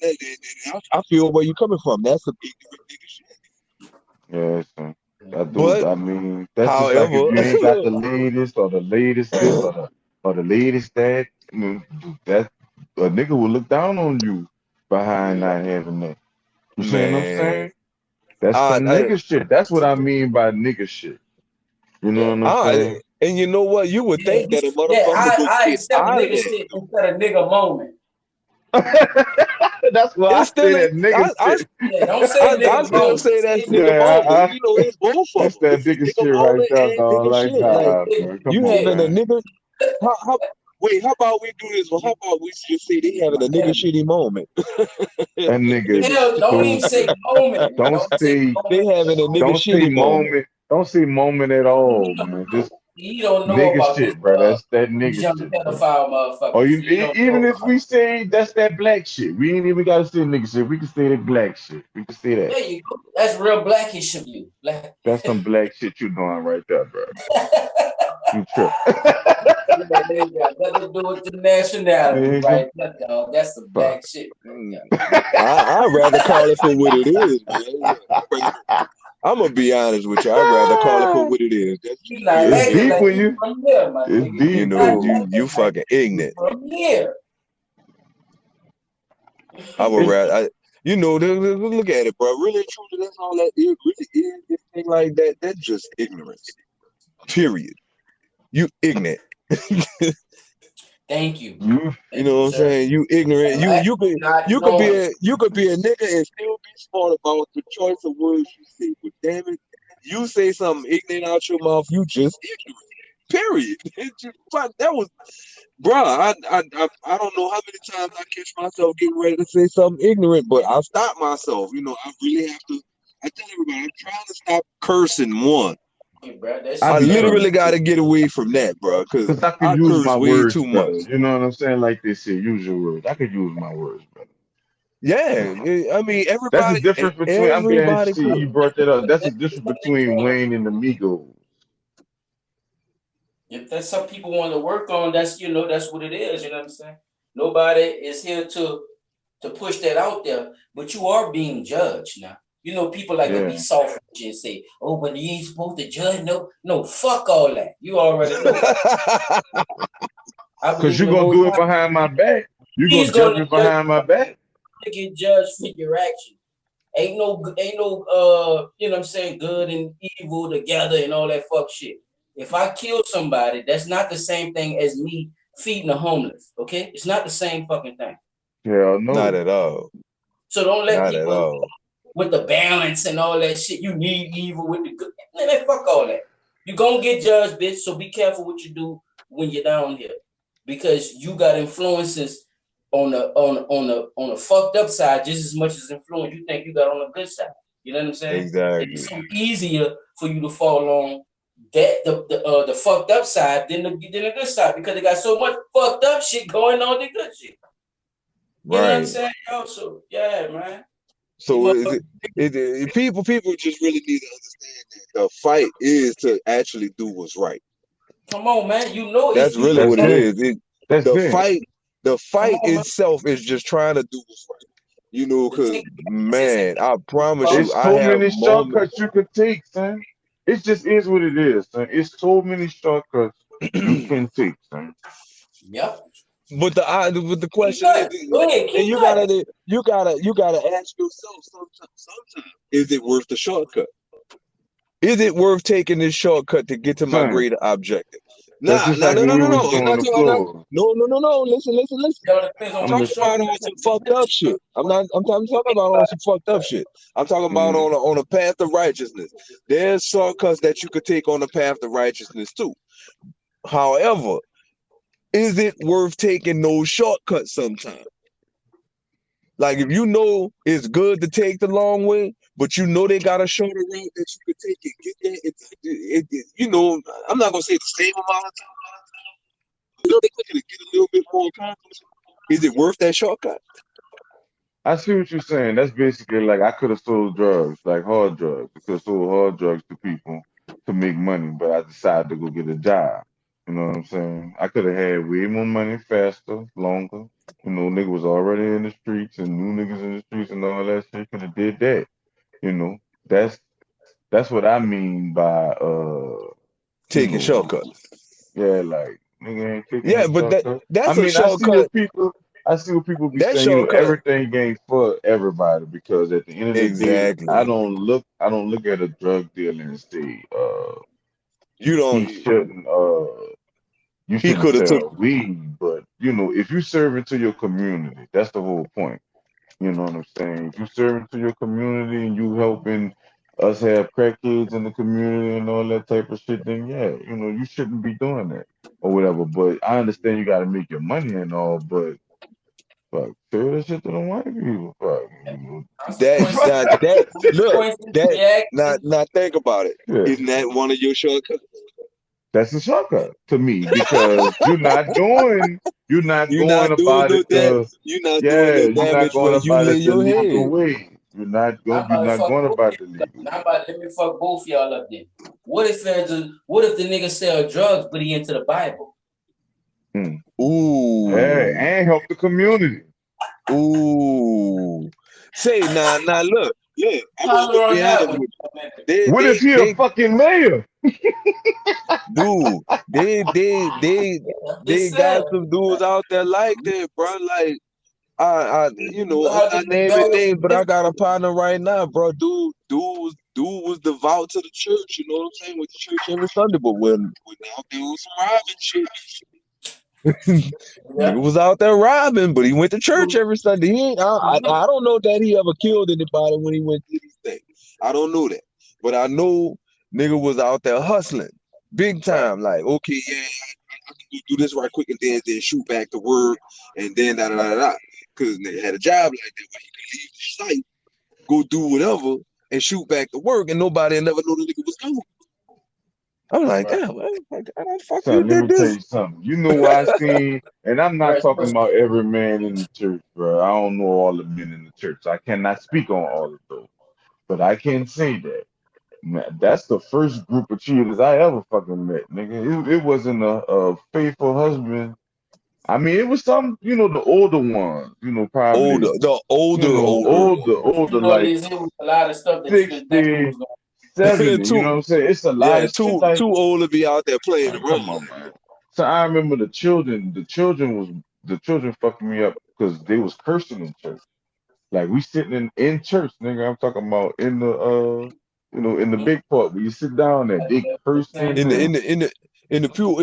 I feel where you coming from. That's a ignorant nigga shit. Yeah, so I do. But I mean, that's just like if however, you ain't got the latest or the latest this or the latest that. I mean, that a nigga will look down on you behind not having that. You see what I'm man, saying? That's some I nigga shit. That's what I mean by nigga shit. You know Yeah. what I'm saying? And you know what? You would Yeah, think that a yeah, motherfucker would I get accept out of nigga that. shit instead of nigga moment. That's why I It's say still that nigga shit. Yeah, don't say I nigga still moment. say Say that's nigga nigga Yeah, moment. You know, it's both of that's them. that It's nigga nigga shit right moment there, and dog. nigga Like, shit. Like nah, nigga man. Come you on, shit. having a man. nigga. Wait, how about we do this? Well, how about we just say they having a nigga shitty moment? That nigga Hell, don't even say stupid. moment. Don't Don't say say, They moment at having a all. nigga don't say shitty moment. moment. Don't say moment at all, He don't man. know. Just He don't know nigga about this shit, bro. That's that these nigga young shit, bro. pedophile Or motherfuckers. you, He don't know even if about we say that's that black shit, we ain't even gotta say nigga shit. We can say that black shit. We can say it. that. There you go. That's real blackish of you. Black. That's some black shit you doing right there, bro. You trip. That ain't got nothing to do with the nationality, Nigga. right? There, dog. That's some Fuck. black shit. Mm. I'd rather call it for what it is, man. I'm gonna be honest with you. I'd rather call it for what it is. That's You just not being It's acting deep ignorant. like when you you. from here, my It's nigga. You You deep, know, not man. you acting like fucking you ignorant. from here. I would It's rather, look at it, bro. Really, and truly, that's all that is. Really is anything like that. That's just ignorance. Period. You ignorant. Thank you. you. You Thank know you, what I'm sir. saying? You ignorant. Black not knowing. You could be a nigga and still be smart about the choice of words you say. But damn it, you say something ignorant out your mouth, you just ignorant. Period. That was, bro. I don't know how many times I catch myself getting ready to say something ignorant, but I stop myself. You know, I really have to. I tell everybody, I'm trying to stop cursing. One, Hey, bro, that I I shit be lame. literally cursing got too. to get away from that, bro, because Cause I could I use curse my way words too better. much. You know what I'm saying? Like they say, use your words. I could use my words better. Yeah, I mean, That's the difference between. I'm glad everybody see could. you brought that up. That's the difference between Wayne and the Migos. If that's something people want to work on, that's what it is. You know what I'm saying? Nobody is here to push that out there, but you are being judged now. You know, people like to be Yeah. soft and say, "Oh, but you ain't supposed to judge." No, no, fuck all that. You already know. I Cause believe in you're the gonna Most do it High. behind my back. You're He's gonna judge gonna me judge behind my back. you, get judged for your action. Ain't no you know what I'm saying, good and evil together and all that fuck shit. If I kill somebody, that's not the same thing as me feeding the homeless. Okay? It's not the same fucking thing. Hell Not no. at all. So don't let Not at people all. with the balance and all that shit. You need evil with the good. Man, fuck all that. You gonna get judged, bitch. So be careful what you do when you're down here, because you got influences on the fucked up side just as much as influence you think you got on the good side. You know what I'm saying? It's Exactly. so easier for you to fall on that the fucked up side than the good side, because they got so much fucked up shit going on the good shit. You know what I'm Right. saying? Also, yeah, man. So people just really need to understand that the fight is to actually do what's right. Come on, man. You know it's That's really people. what That's it it. is. That's The it. fight, the Come fight on, man. itself is just trying to do what's right. You know, The because ticket is man, I promise you, It's I so have many moments. shortcuts you could take, son. It just is what it is, son. It's so many shortcuts you can take, son. Yep. But the Keep question is, cutting. Go ahead. and Keep cutting. you gotta ask yourself sometimes, is it worth the shortcut? Is it worth taking this shortcut to get to my Son, greater objective? that's Nah, just nah, like no, when no, we no, was no. I'm on not the talking. I'm not. floor. No, no, no, no. Listen, listen, listen. It all depends I'm on I'm what talking the about shortcut on you some fucked up shit. I'm talking about on some fucked up shit. I'm talking about mm, on a path of righteousness. There's shortcuts that you could take on the path of righteousness too. However, is it worth taking those shortcuts sometimes? Like if you know it's good to take the long way, but you know they got a shorter route that you could take and get there. You know, I'm not gonna say the same amount of time. You know, they could get a little bit more accomplished. Is it worth that shortcut? I see what you're saying. That's basically like I could have sold drugs, like hard drugs. I could have sold hard drugs to people to make money, but I decided to go get a job. You know what I'm saying? I could have had way more money faster, longer. You know, nigga was already in the streets and new niggas in the streets and all that shit. Could have did that. You know, that's that's what I mean by you Taking know, shortcuts. yeah, like nigga ain't taking Yeah, no but shortcut. I that's a mean, shortcut. I see what people be That saying. You know, shortcut. everything ain't for everybody because at the end of the day, Exactly. I don't look at a drug dealer and say, You he don't. shouldn't you He shouldn't could have took. sell weed, but if you serve into your community, that's the whole point. You know what I'm saying? If you serve into your community and you helping us have crackheads in the community and all that type of shit, then yeah, you shouldn't be doing that or whatever. But I understand you got to make your money and all, but fuck, sell that shit to the white people. Fuck. That look Consequences, that reactions. not think about it. Yeah, Isn't that one of your shortcuts? that's a shortcut to me because you're not You're going not doing about no it that. the You're not doing yeah, no you're not damage going where you about lay it the your legal head. way. You're I'm about to not fuck going both about y'all the up. legal Now way. let me fuck both y'all up then. What if the nigga sell drugs but he into the Bible? Hmm. Yeah, Ooh, and help the community. ooh. Say now, look. I'm Ponder gonna on be that honest one. with you. They, What if they, he a they, fucking mayor? dude. I'm They just saying. got some dudes out there like that, bro. Like, You I'm have to not be naming very names, but I got a specific. partner right now, bro. Dude was devout to the church. You know what I'm saying? With the church every Sunday, but when out there was some robbing shit. Yeah. Nigga was out there robbing, but he went to church every Sunday. He ain't. I don't know that he ever killed anybody when he went to these things. I don't know that, but I know nigga was out there hustling, big Right. time. Like, okay, yeah, I can do this right quick and then shoot back to work and then da da da da. Because nigga had a job like that where he could leave the site, go do whatever, and shoot back to work, and nobody never knew the nigga was gone. I'm like, Right. damn, man, how the fuck you Son, let did me tell this? you something. You know what I seen, and I'm not Right. talking about every man in the church, bro. I don't know all the men in the church. I cannot speak on all of those, but I can say that. Man, that's the first group of cheaters I ever fucking met, nigga. It wasn't a faithful husband. I mean, it was some, the older ones, Older, probably, the older. older, You know, like it was a lot of stuff that you didn't think it 60, was going 70. You Too, know what I'm saying? It's a lot yeah, of shit like, too old to be out there playing man, around. come on, man. So I remember the children fucking me up because they was cursing in church. Like we sitting in church, nigga. I'm talking about in the in the on. big part where you sit down there, they Same cursing In the and in the pew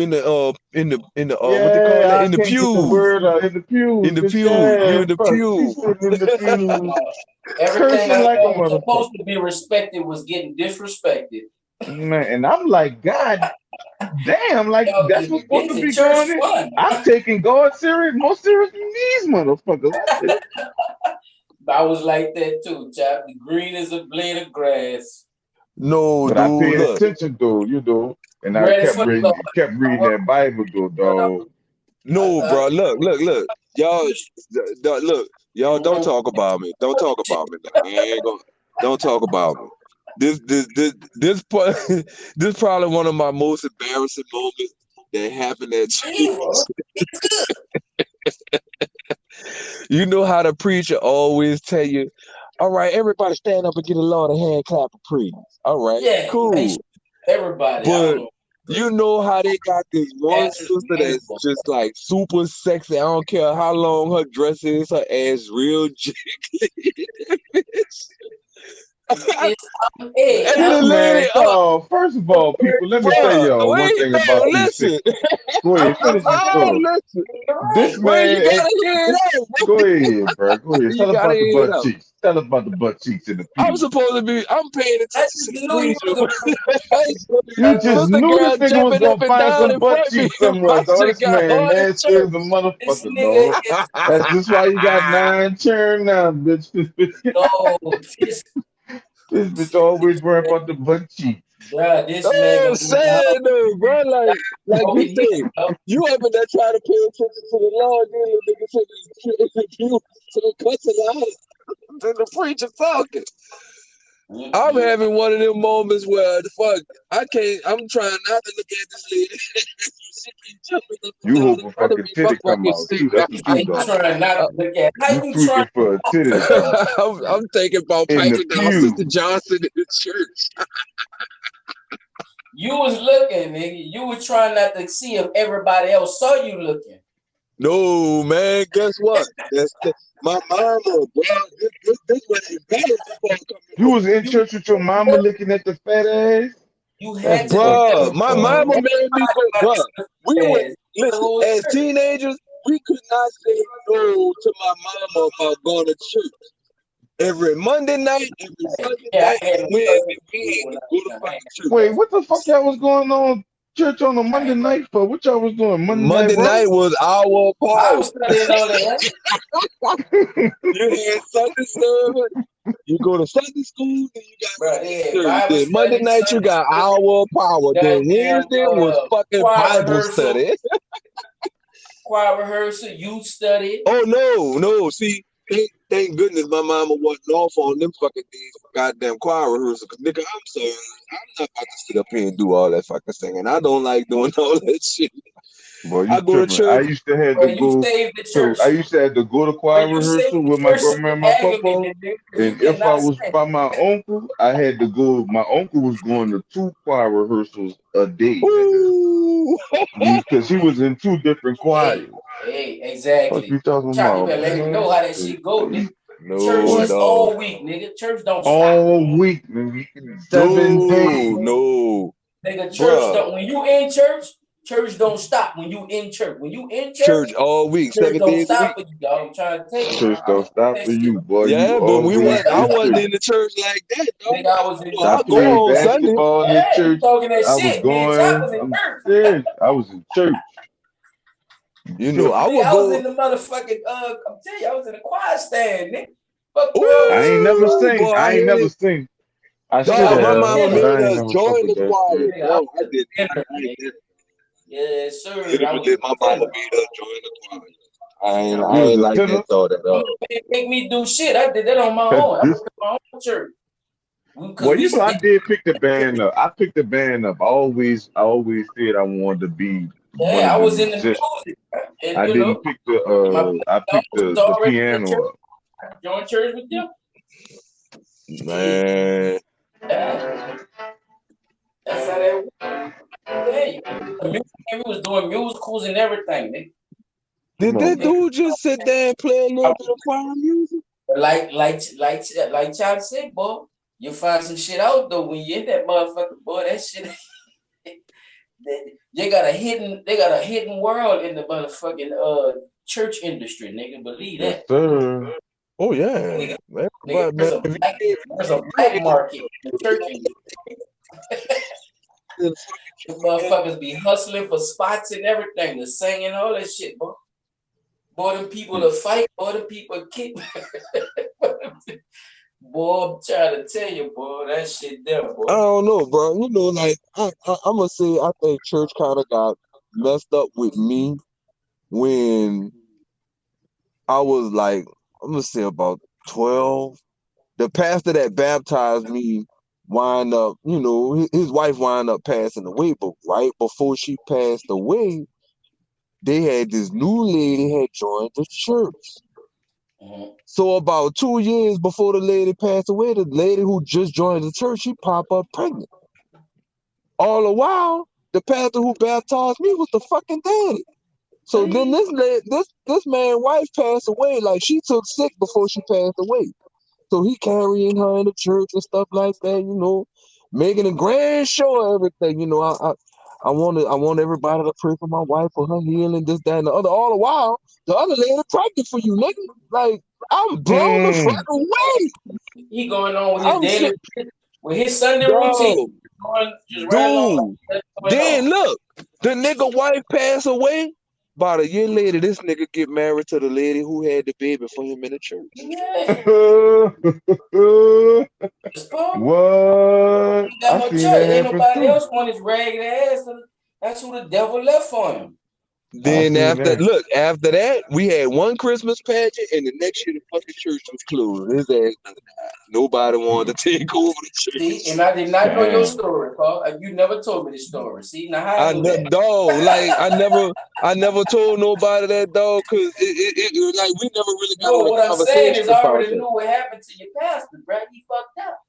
what they call that, yeah, I in the can't get the pews, word out in the in pews, the but pews, you yeah, in the fuck, we pew. sitting in the pews Everything cursing I like a thought was motherfucker. supposed to be respected was getting disrespected. Man, and I'm like, God damn, like Y'all that's what's supposed get to to be church going in. fun. I'm taking God serious, more serious than these motherfuckers. I was like that too, chap. The green is a blade of grass. No, But I dude, paid look. attention though, and I Ready for the kept reading Lord. that Bible though, dog. No, bro. Look. Y'all, look. Y'all don't talk about me. Don't talk about me. I ain't gonna. Don't talk about me. This probably one of my most embarrassing moments that happened at church. Evil. You know how the preacher always tell you, all right, everybody stand up and get a Lord a hand clap of praise. All right, Yeah, cool. everybody. I don't But know. you know how they got this one Pastors sister and that's just like super sexy. I don't care how long her dress is, her ass real jiggly. It's, hey, And I'm the lady, Man, dog. First of all, people, let me tell bruh, y'all one wait, thing no, about these listen. chicks. Go ahead, finish your story. Listen. This right. Well, you man, gotta hear it out, bro. go ahead, bro. Go ahead. You Tell us gotta about the hear it butt out. cheeks. Tell us about the butt cheeks in the I'm pew. supposed to be, I'm paying I attention to just the knew you preacher. was You just Sister knew this girl nigga was jumping up gonna and find down some in butt front of me. cheeks somewhere, My dog. shit This got man hard as nasty as a this motherfucker, nigga dog. is That's just why you got 9 churn now, bitch. no this This bitch always worrying about the butt cheeks. bruh, this man Oh, gonna be down sad though, bro. Like you broken say, you up in there trying to pay attention to the Lord, then the nigga to the pew, to the cussing out, to the preacher talking. I'm having one of them moments where the fuck I'm trying not to look at this lady. She keep jumping up and You down hope in a front of fucking me. My titty come fucking out shit too. got That's what you How you doing. trying not to look at? How You you trying? tweaking for a titty to come out I'm thinking about in the piping down Sister pew. Johnson in the church. You was looking, nigga. You were trying not to see if everybody else saw you looking. No, man, guess what? My mama, bro. This was embarrassing before I come You was in in. church with your mama looking at the fat ass. You That's had to fucked do Bruh, up, my dog. mama made me go, bruh. We went, that. listen, as teenagers, we could not say no to my mama about going to church. Every Monday night, every Sunday Yeah, night, I had and no Wednesday, we cousin had when to I go was to young. I fucking church. Wait, what the fuck y'all was going on church on a Monday ain't- night for? What y'all was doing? Monday Monday night night was our I power. was studying all that. You had Sunday service, you go to Sunday school, then you got Bro, they had church. Bible Then Monday study, night you Sunday got school, our power. Then goddamn Wednesday was fucking choir Bible rehearsal, study. youth study. Oh no. See, thank goodness my mama wasn't off on them fucking days for goddamn choir rehearsal. Cause nigga, I'm sorry, I'm not about to sit up here and do all that fucking singing. I don't like doing all that shit. Boy, you I go to tripping. I church. used to have to Bro, you go saved the to church. I used to have to go to Bro, choir you saved rehearsal the with my church so grandma and you my papa. aggravated, nigga, because you And if I cannot was sing. by my uncle, I had to go. My uncle was going to 2 choir rehearsals a day, nigga. Ooh. Because he was in 2 different choirs. Hey, What exactly. you talking Chop, you about, better let him know man? how that shit go, nigga. Church No, Boy, is dog. all week, nigga. Church don't stop. all week, nigga. 7 No, days. no. Nigga, church Bruh. don't. When you in church, church don't stop. When you in church, when you in church, Church all week, church 7 days don't a stop week. for you, dog. I'm trying to tell you. Church I don't was stop that for shit. you, boy. Yeah, You but we always went. I in wasn't church. in the church like that, dog. Nigga, I was in I I church. go played on Sunday. basketball in Yeah, you church. talking that I was shit. Me and Chop going. was in I'm church. serious. I was in church. You know, I Nigga, would I was go. in the motherfucking I'm telling you, I was in the choir stand, nigga. Fuck world I ain't music. never Ooh, sing. boy, I I ain't hit never it. sing. I Nigga, should I Dog, was my a have, mama but tenor. made I ain't us never fuck join with the that choir. shit. Nigga, I Dog, I was did a not tenor, like nigga. that. Yes, sir. I was Literally, a my mama tenor. made us join the choir. I You I was was ain't a like that tenor. thought at Mama all. didn't make me do shit. I did that on my Cause own. I this, went to my own church. Cause well, we you know, I still, did pick the band up. I picked the band up. I always said I wanted to be one yeah, of I the was in the musicians. music. And I you didn't know, pick my buddy I picked was the already in the piano church. up. I joined church with them. Shit. Man, Yeah, that's how that works. Yeah, we was doing musicals and everything, nigga. Come did on, that man. dude just sit there and play a little bit of choir music? Like Chad said, boy, you find some shit out though when you in that motherfucker, boy. That shit, they got a hidden world in the motherfucking church industry, nigga. Believe Yes, that. sir. Oh yeah, Nigga, man. nigga, But man, if there's a you black market in the church industry. ain't The motherfuckers be hustling for spots and everything, the singing, all that shit, boy. Boy, them people to fight, boy, them people kick. Boy, I'm trying to tell you, boy, that shit there, I boy. don't know, bro. You know, like I'm gonna say, I think church kind of got messed up with me when I was like, I'm gonna say about 12. The pastor that baptized me wind up, you know, his wife wind up passing away, but right before she passed away, they had this new lady had joined the church. Mm-hmm. So about 2 years before the lady passed away, the lady who just joined the church, she popped up pregnant. All the while, the pastor who baptized me was the fucking daddy. So then this man's wife passed away. Like, she took sick before she passed away. So he carrying her in the church and stuff like that, you know, making a grand show of everything. You know, I want everybody to pray for my wife for her healing, this, that, and the other. All the while, the other lady pregnant for you, nigga. Like, I'm blown the fuck Mm. away. He going on with his I'm daily, shit, with his Sunday routine, dog, going just right along like dude. that's going Then on. look, the nigga wife passed away. About a year later, this nigga get married to the lady who had the baby for him in the church. Yeah, it's Paul. What? Ain't got I no seen choice. that Ain't happen nobody too. else want his ragged ass. That's who the devil left for him. I Then seen after, that. look, after that, we had one Christmas pageant, and the next year the fucking church was closed. His ass done died. Nobody wanted to take over the See, church. and I did not know your Damn. story, Paul. You never told me this story. See, now how I I knew never, that? dog, like I never told nobody that, dog, cause it was like we never really got No, on what a I'm saying conversation is I about already that. knew what happened to your pastor, bro. He fucked up.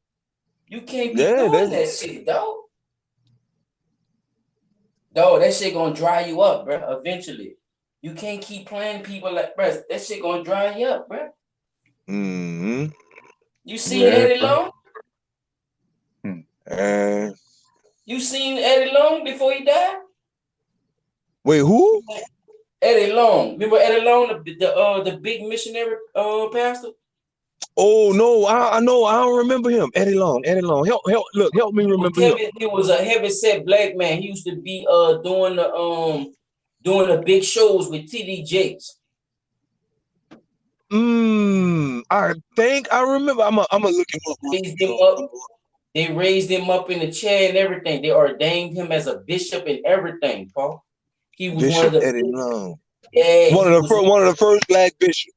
You can't be Yeah, doing that shit, dog. Dog, that shit gonna dry you up, bro. Eventually, you can't keep playing people like, bro. That shit gonna dry you up, bro. You seen Yeah, Eddie bro. Long? Hmm. and You You seen Eddie Long before he died? Wait, who? Eddie Long. Remember Eddie Long, the big missionary pastor? Oh no, I know. I don't remember him. Eddie Long. Help me remember him. He was a heavy set black man. He used to be doing the big shows with TD Jakes. I think I remember. I'm gonna look him up. They raised him up in the chair and everything. They ordained him as a bishop and everything, Paul. He was Bishop Eddie Long. Yeah, one of the first black bishops.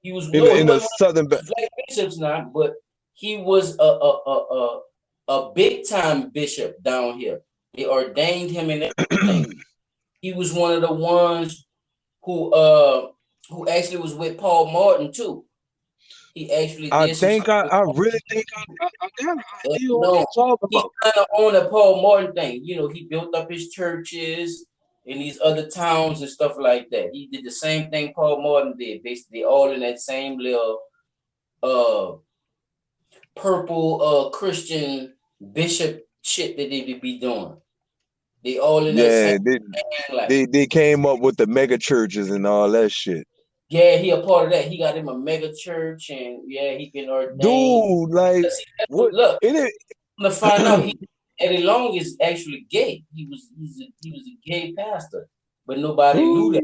He was in the southern black bishops now, but he was a big time bishop down here. They ordained him and everything. He was one of the ones who actually was with Paul Martin too. He actually I really think I got an idea what you're talking about. He kind of owned the Paul Martin thing. You know, he built up his churches in these other towns and stuff like that. He did the same thing Paul Martin did, basically all in that same little purple Christian bishop shit that they be doing. They all in that same they came up with the mega churches and all that shit. Yeah, he a part of that. He got him a mega church, and yeah, he been ordained. Dude, like what? Look, to find out, Eddie Long is actually gay. He was a gay pastor, but nobody knew that.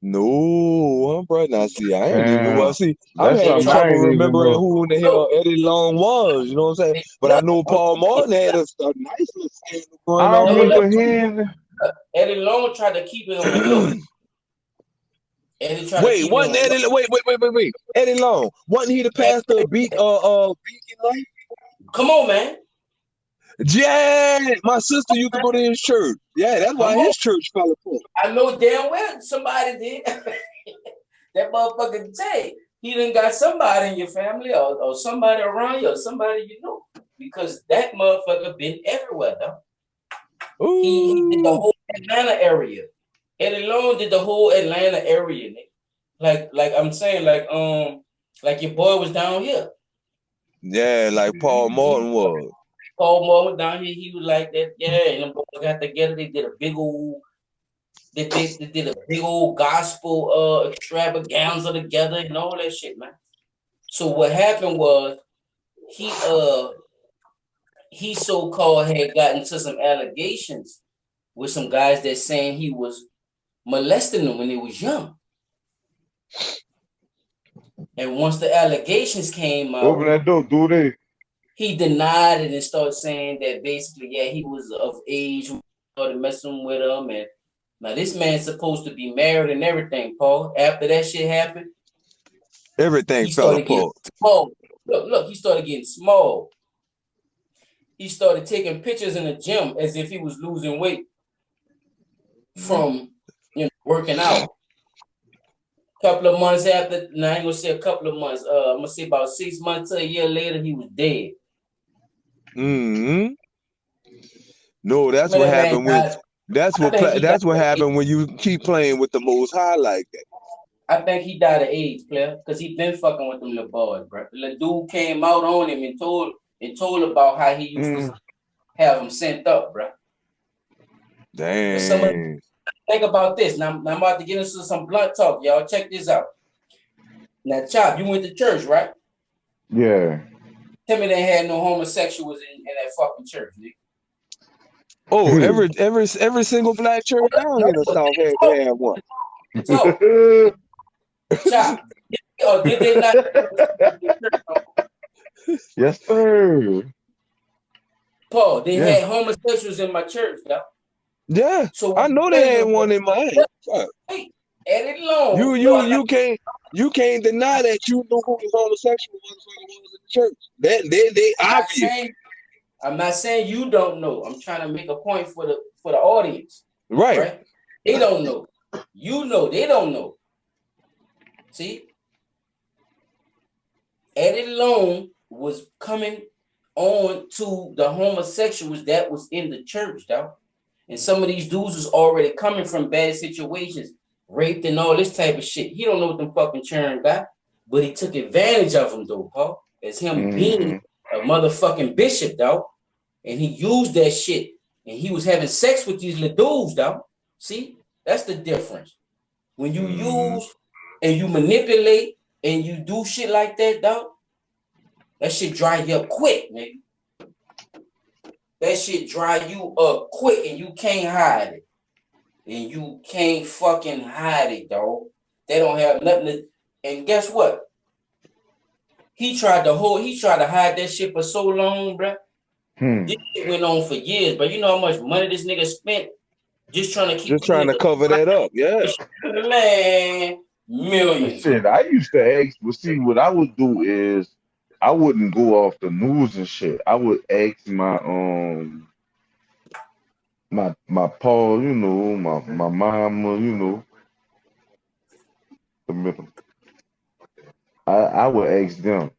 No, bro. Now see, I ain't even know. See, I'm having trouble remembering who in the hell Eddie Long was. You know what I'm saying? But I know Paul Martin had a nice little scandal going on. I remember him. Eddie Long tried to keep it on the low. Wait. Eddie Long, wasn't he the pastor of Beacon Life? Come on, man. Yeah, my sister used to go to his church. Yeah, that's why his church fell apart. I know damn well somebody did. That motherfucker Jay, he done got somebody in your family or somebody around you or somebody you know. Because that motherfucker been everywhere, though. He did the whole Atlanta area. Eddie Long did the whole Atlanta area, Nick. Like I'm saying, like your boy was down here. Yeah, like Paul Martin was. Paul Martin was down here. He was like that. Yeah, and them boys got together. They did a big old. They did a big old gospel extravaganza together and all that shit, man. So what happened was he so-called had gotten to some allegations with some guys that saying he was molesting them when they was young. And once the allegations came out, open that door, do they? He denied it and started saying that basically, yeah, he was of age, started messing with him. And now this man's supposed to be married and everything, Paul. After that shit happened, everything fell apart. Small. Look, he started getting small. He started taking pictures in the gym as if he was losing weight from working out. Couple of months after, now I ain't gonna say a couple of months. I'm gonna say about 6 months to a year later, he was dead. No, that's what happened with. That's what happened when you keep playing with the Most High like that. I think he died of AIDS, player, because he been fucking with them little boys, bro. The dude came out on him and told about how he used to have him sent up, bro. Dang. Think about this. Now I'm about to get into some blunt talk, y'all. Check this out. Now, Chop, you went to church, right? Yeah. Tell me they had no homosexuals in that fucking church, nigga. Oh, every single black church down here in the South had one. So, Chop, did they not? Yes, sir. Paul, they had homosexuals in my church, though. Yeah, so I know they had one in mine. Hey, Eddie Long. You can't deny that you knew who the homosexual was in the church. They obvious. I'm not saying you don't know. I'm trying to make a point for the audience. Right? They don't know. You know, they don't know. See? Eddie Long was coming on to the homosexuals that was in the church, though. And some of these dudes was already coming from bad situations, raped and all this type of shit. He don't know what them fucking churn got, but he took advantage of them, though, Paul. As him being a motherfucking bishop, though. and he used that shit, and he was having sex with these little dudes, though. See, that's the difference. When you use and you manipulate and you do shit like that, dog, that shit dry you up quick, nigga. That shit dry you up quick, and you can't hide it. And you can't fucking hide it, dog. They don't have nothing to, and guess what? He tried to hide that shit for so long, bro. This shit went on for years, but you know how much money this nigga spent just trying to keep cover that up. Yeah. Man, millions. Shit, I used to ask, but see, what I would do is I wouldn't go off the news and shit. I would ask my Paul, you know, my mama, you know, I would ask them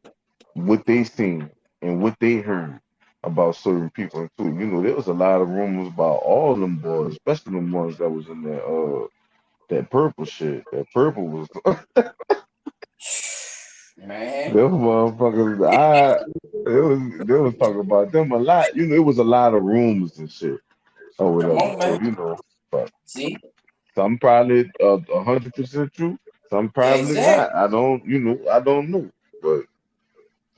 what they seen and what they heard about certain people too. You know, there was a lot of rumors about all them boys, especially the ones that was in that purple shit. That purple was man. them motherfuckers. They was talking about them a lot. You know, it was a lot of rumors and shit or whatever. On, so you know, but see, some probably 100% true. Some probably not. I don't know. But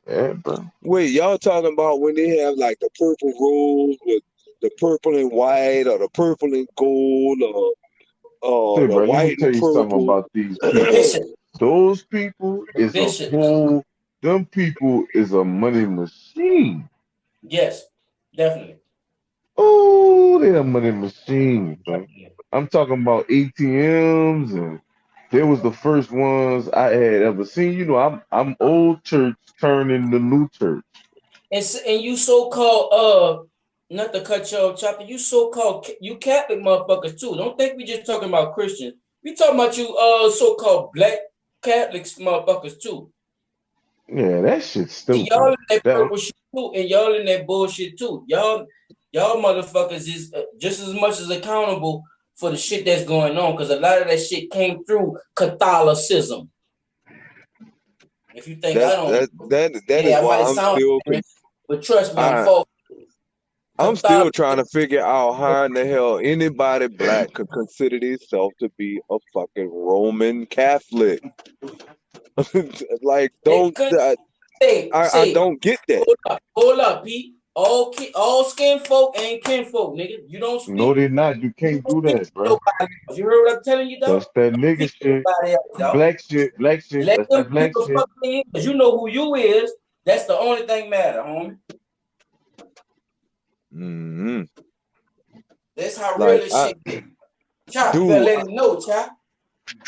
yeah, bro. Wait, y'all talking about when they have like the purple rose with the purple and white, or the purple and gold, or Hey, the bro, let me white tell and you purple? something about these people. Those people is them people is a money machine. Yes, definitely. Oh, they're a money machine, bro. I'm talking about ATMs, and they was the first ones I had ever seen. You know, I'm old church turning the new church. And you so-called not to cut you off, Chopper, you so-called you Catholic motherfuckers too. Don't think we just talking about Christians. We talking about you so-called black Catholics motherfuckers too. Yeah, that shit's stupid. Y'all in that purple shit too, and y'all in that bullshit too. Y'all motherfuckers is just as much as accountable for the shit that's going on, because a lot of that shit came through Catholicism. If you think I don't, that is why I'm still, but trust me, I'm still trying to figure out how in the hell anybody black could consider themselves to be a fucking Roman Catholic. Like, I don't get that. Hold up, Pete. All skin folk ain't kinfolk, nigga. You don't speak. No, they're not. You can't do that, bro. You heard what I'm telling you, though? That's that nigga shit. Black shit. Let them black shit. Because you know who you is. That's the only thing matter, homie. Mm-hmm. That's how real this shit is. Chop, you better let him know, Chop.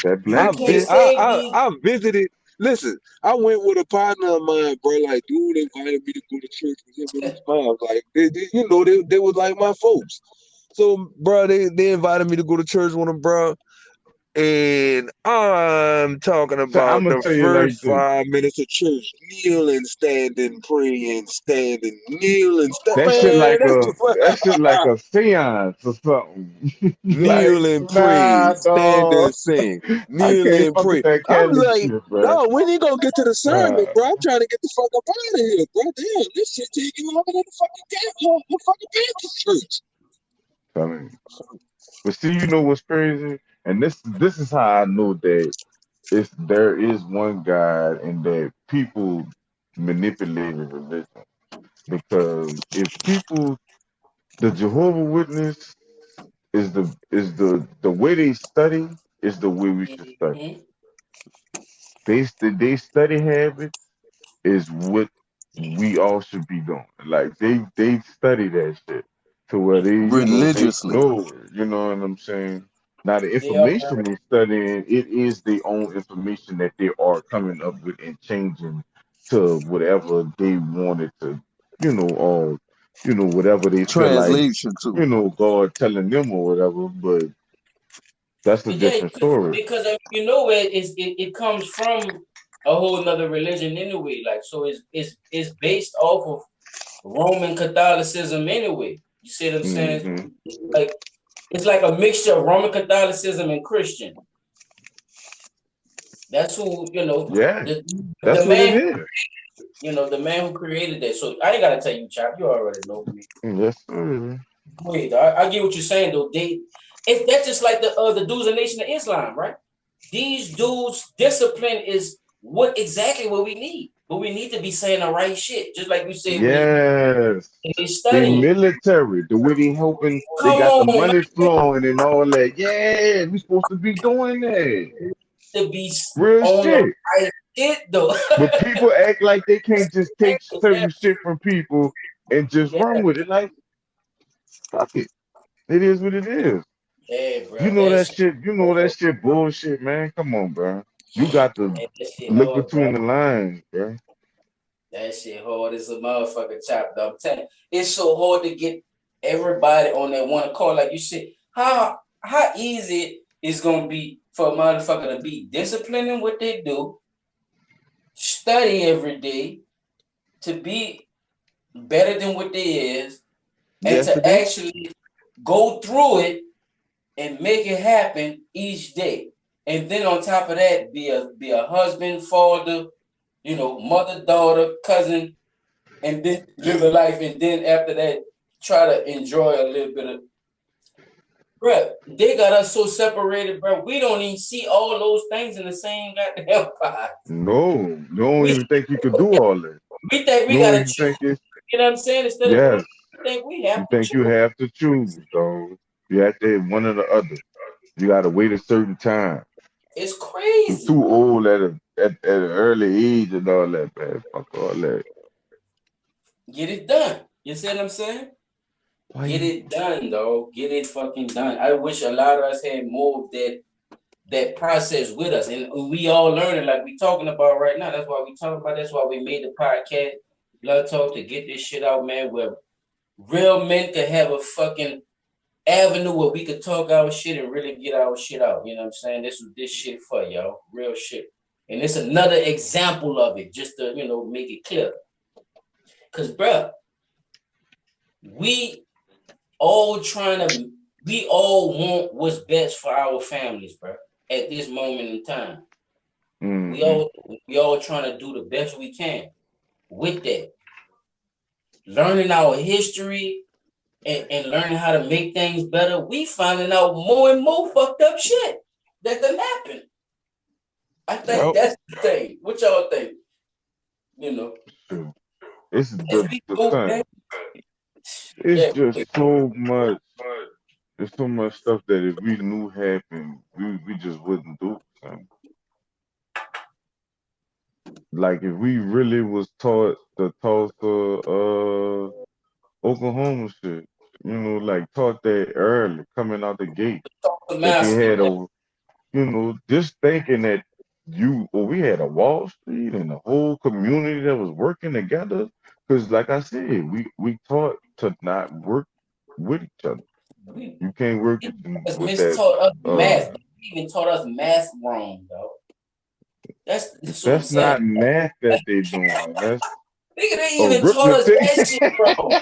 I visited. Listen, I went with a partner of mine, bro. Like, dude invited me to go to church with him and his mom. Like, they was like my folks. So, bro, they invited me to go to church with them, bro. And I'm talking about the first 5 minutes of church, kneeling, standing, praying, standing, kneeling, standing. That shit like a seance or something. Kneeling, pray, standing, sing, kneeling, pray. I'm like, no, when you gonna get to the sermon, bro? I'm trying to get the fuck up out of here, bro. Damn, this shit taking longer than the fucking Baptist church. But see, you know what's crazy? And this is how I know that there is one God and that people manipulated religion. Because if people, the Jehovah Witness is the way they study is the way we should study. They study habits is what we all should be doing. Like they study that shit to where they religiously. You know what I'm saying? Now the information they're studying, it is their own information that they are coming up with and changing to whatever they wanted to, or whatever they feel like, God telling them or whatever. But that's a different story. Because it comes from a whole nother religion anyway. Like, so it's based off of Roman Catholicism anyway. You see what I'm saying? Like, it's like a mixture of Roman Catholicism and Christian. That's who, Yeah, that's what it is. You know, the man who created that. So I ain't gotta tell you, Chop. You already know me. Yes, sir. Wait, I get what you're saying though. If that's just like the dudes in Nation of Islam, right? These dudes' discipline is exactly what we need. But we need to be saying the right shit, just like you said when Yes. they They studying. military, the way they helping, they Come got the on, man, money flowing and all that. Yeah, we supposed to be doing that. to be Real on the shit. right shit though. But people act like they can't just take certain shit from people and just Yeah, run with it. Like, fuck it. It is what it is. yeah, You bro. know that shit. You know that shit bullshit, man. Come on, bro. You got to That shit look hard, bro. between the lines, bro. That shit hard as a motherfucker, Chop. Though. I'm telling you, it's so hard to get everybody on that one call. Like you said, how easy it's gonna be for a motherfucker to be disciplined in what they do, study every day, to be better than what they is, and Yes, to it is. actually go through it and make it happen each day. And then on top of that, be a husband, father, you know, mother, daughter, cousin, and then live a life. And then after that, try to enjoy a little bit of. Bro, they got us so separated, bro. We don't even see all those things in the same goddamn pot. No, you don't We even think you could do all that. we think You we don't gotta even choose. think it's You know what I'm saying? Instead of doing, yes. I think we You have to think you choose. have to choose, dog. You have to have one or the other. You got to wait a certain time. It's You're crazy. too old at an early age and all that, man. Fuck all that. Get it done. You see what I'm saying? Why Get you? it done, though. Get it fucking done. I wish a lot of us had more of that process with us, and we all learning like we talking about right now. That's why we talking about. That's why we made the podcast, Love Talk, to get this shit out, man. Where real men could have a fucking avenue where we could talk our shit and really get our shit out. You know what I'm saying? This was this shit for y'all, real shit. And it's another example of it, just to make it clear. Cause, bro, we all we all want what's best for our families, bro. At this moment in time, we Mm-hmm. all we all trying to do the best we can with that, learning our history and learning how to make things better. We finding out more and more fucked up shit that done happen. I think Yep. that's the thing. What y'all think? You know, Sure. It's as the we the go thing. back, It's yeah, just so much. There's so much stuff that if we knew happened, we just wouldn't do. Son. Like if we really was taught the Tulsa, Oklahoma shit, like taught that early, coming out the gate, the that they master. had a, just thinking that we had a Wall Street and a whole community that was working together. Because like I said, we taught to not work with each other. We You can't work was with that. mistaught us Uh, math. They even taught us math wrong, though. That's what I'm that's saying. not math that they doing. That's Nigga, they even taught us arithmetic. that shit, bro.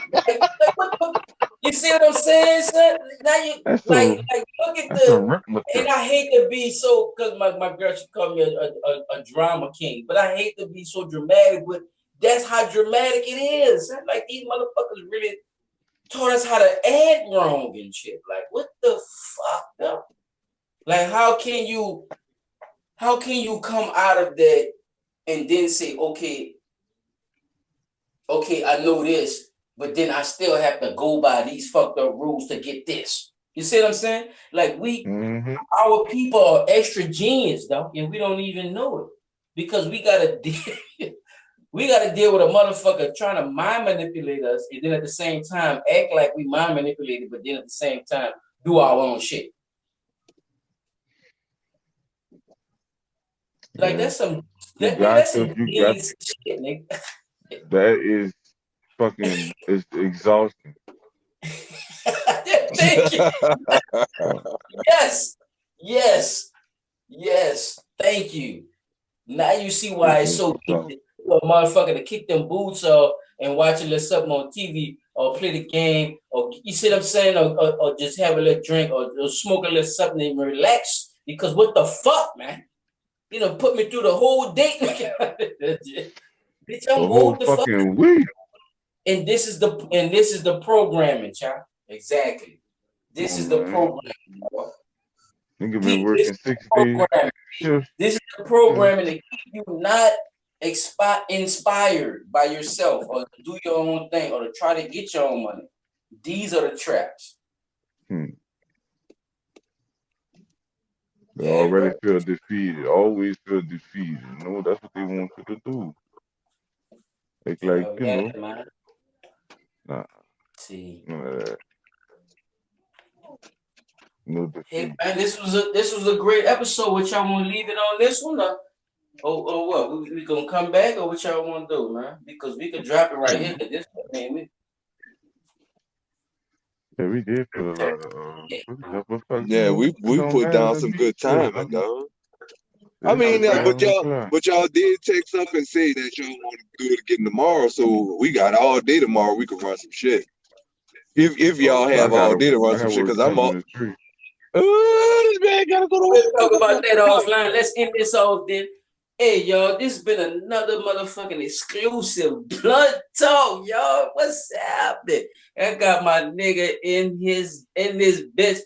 You see what I'm saying, son? Now you that's like a look at that's the. arithmetic. And I hate to be so, because my girl, she called me a drama king, but I hate to be so dramatic, but that's how dramatic it is. Like these motherfuckers really taught us how to add wrong and shit. Like what the fuck, though? Like how can you come out of that and then say, okay, I know this, but then I still have to go by these fucked up rules to get this. You see what I'm saying? Like Mm-hmm. our people are extra genius, though, and we don't even know it because we gotta deal with a motherfucker trying to mind manipulate us, and then at the same time act like we mind manipulated, but then at the same time do our own shit. Like Yeah. that's some You nigga, got that's to some you got genius shit, nigga. that is fucking it's exhausting. Thank you. Yes, yes, yes. Thank you. Now you see It why it's is so exhausting. easy for a motherfucker to kick them boots off and watch a little something on TV or play the game or you see what I'm saying or just have a little drink or smoke a little something and relax because what the fuck, man? You know, put me through the whole date. Bitch, The I'm whole woke the fuck. fucking week. And this is the programming, child. Exactly. This Oh is the man, programming, bro. nigga been Pete, this working is the 6 day programming. shifts. This is the Yeah. programming to keep you not inspired by yourself or to do your own thing or to try to get your own money. These are the traps. They Yeah, already bro. feel defeated. Always feel defeated. You know, that's what they want you to do. Like, Hell you yeah, know, man. nah, See. no Hey defeat. man, this was a great episode. What y'all want to leave it on this one? Or what? We gonna come back or what y'all want to do, man? Because we could drop it right here. This, I mean, Yeah, we did put a lot of you Yeah, know, we it don't put matter. down Let's some be good good. timing, though. I This mean, shit bro. around the clock. but y'all did text up and say that y'all want to do it again tomorrow, so we got all day tomorrow. We can run some shit. If y'all But have all day to I run some gotta shit, work because I'm 10 up. minutes straight. This man gotta go to We'll work. talk about that offline. Let's end this off then. Hey, y'all, this has been another motherfucking exclusive blunt talk, y'all. What's happening? I got my nigga in this bitch,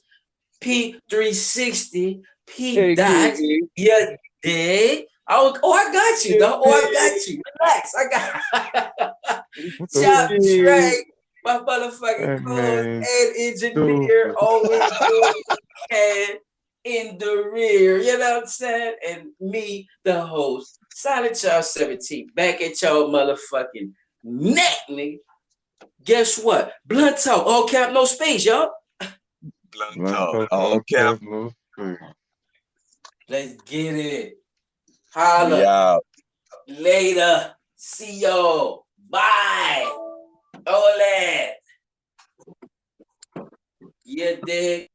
P360, P Hey, dot. Kiki. Yeah, dig. I got you, Hey, dog. Oh, I got you. Relax. I got What the Chop fuck? Kiki. Trey, my motherfucking That cause man, and dude. engineer, always doing what he can in the rear. You know what I'm saying? And me, the host, Silent Child 17, back at y'all motherfucking neck, nigga. Guess what? Blunt talk, all cap, no space, y'all. Blunt Blunt talk. talk, All all cap. caps, no space. Let's get it. We Holla. out. Later. See y'all. Bye. Ole. Yeah, dig.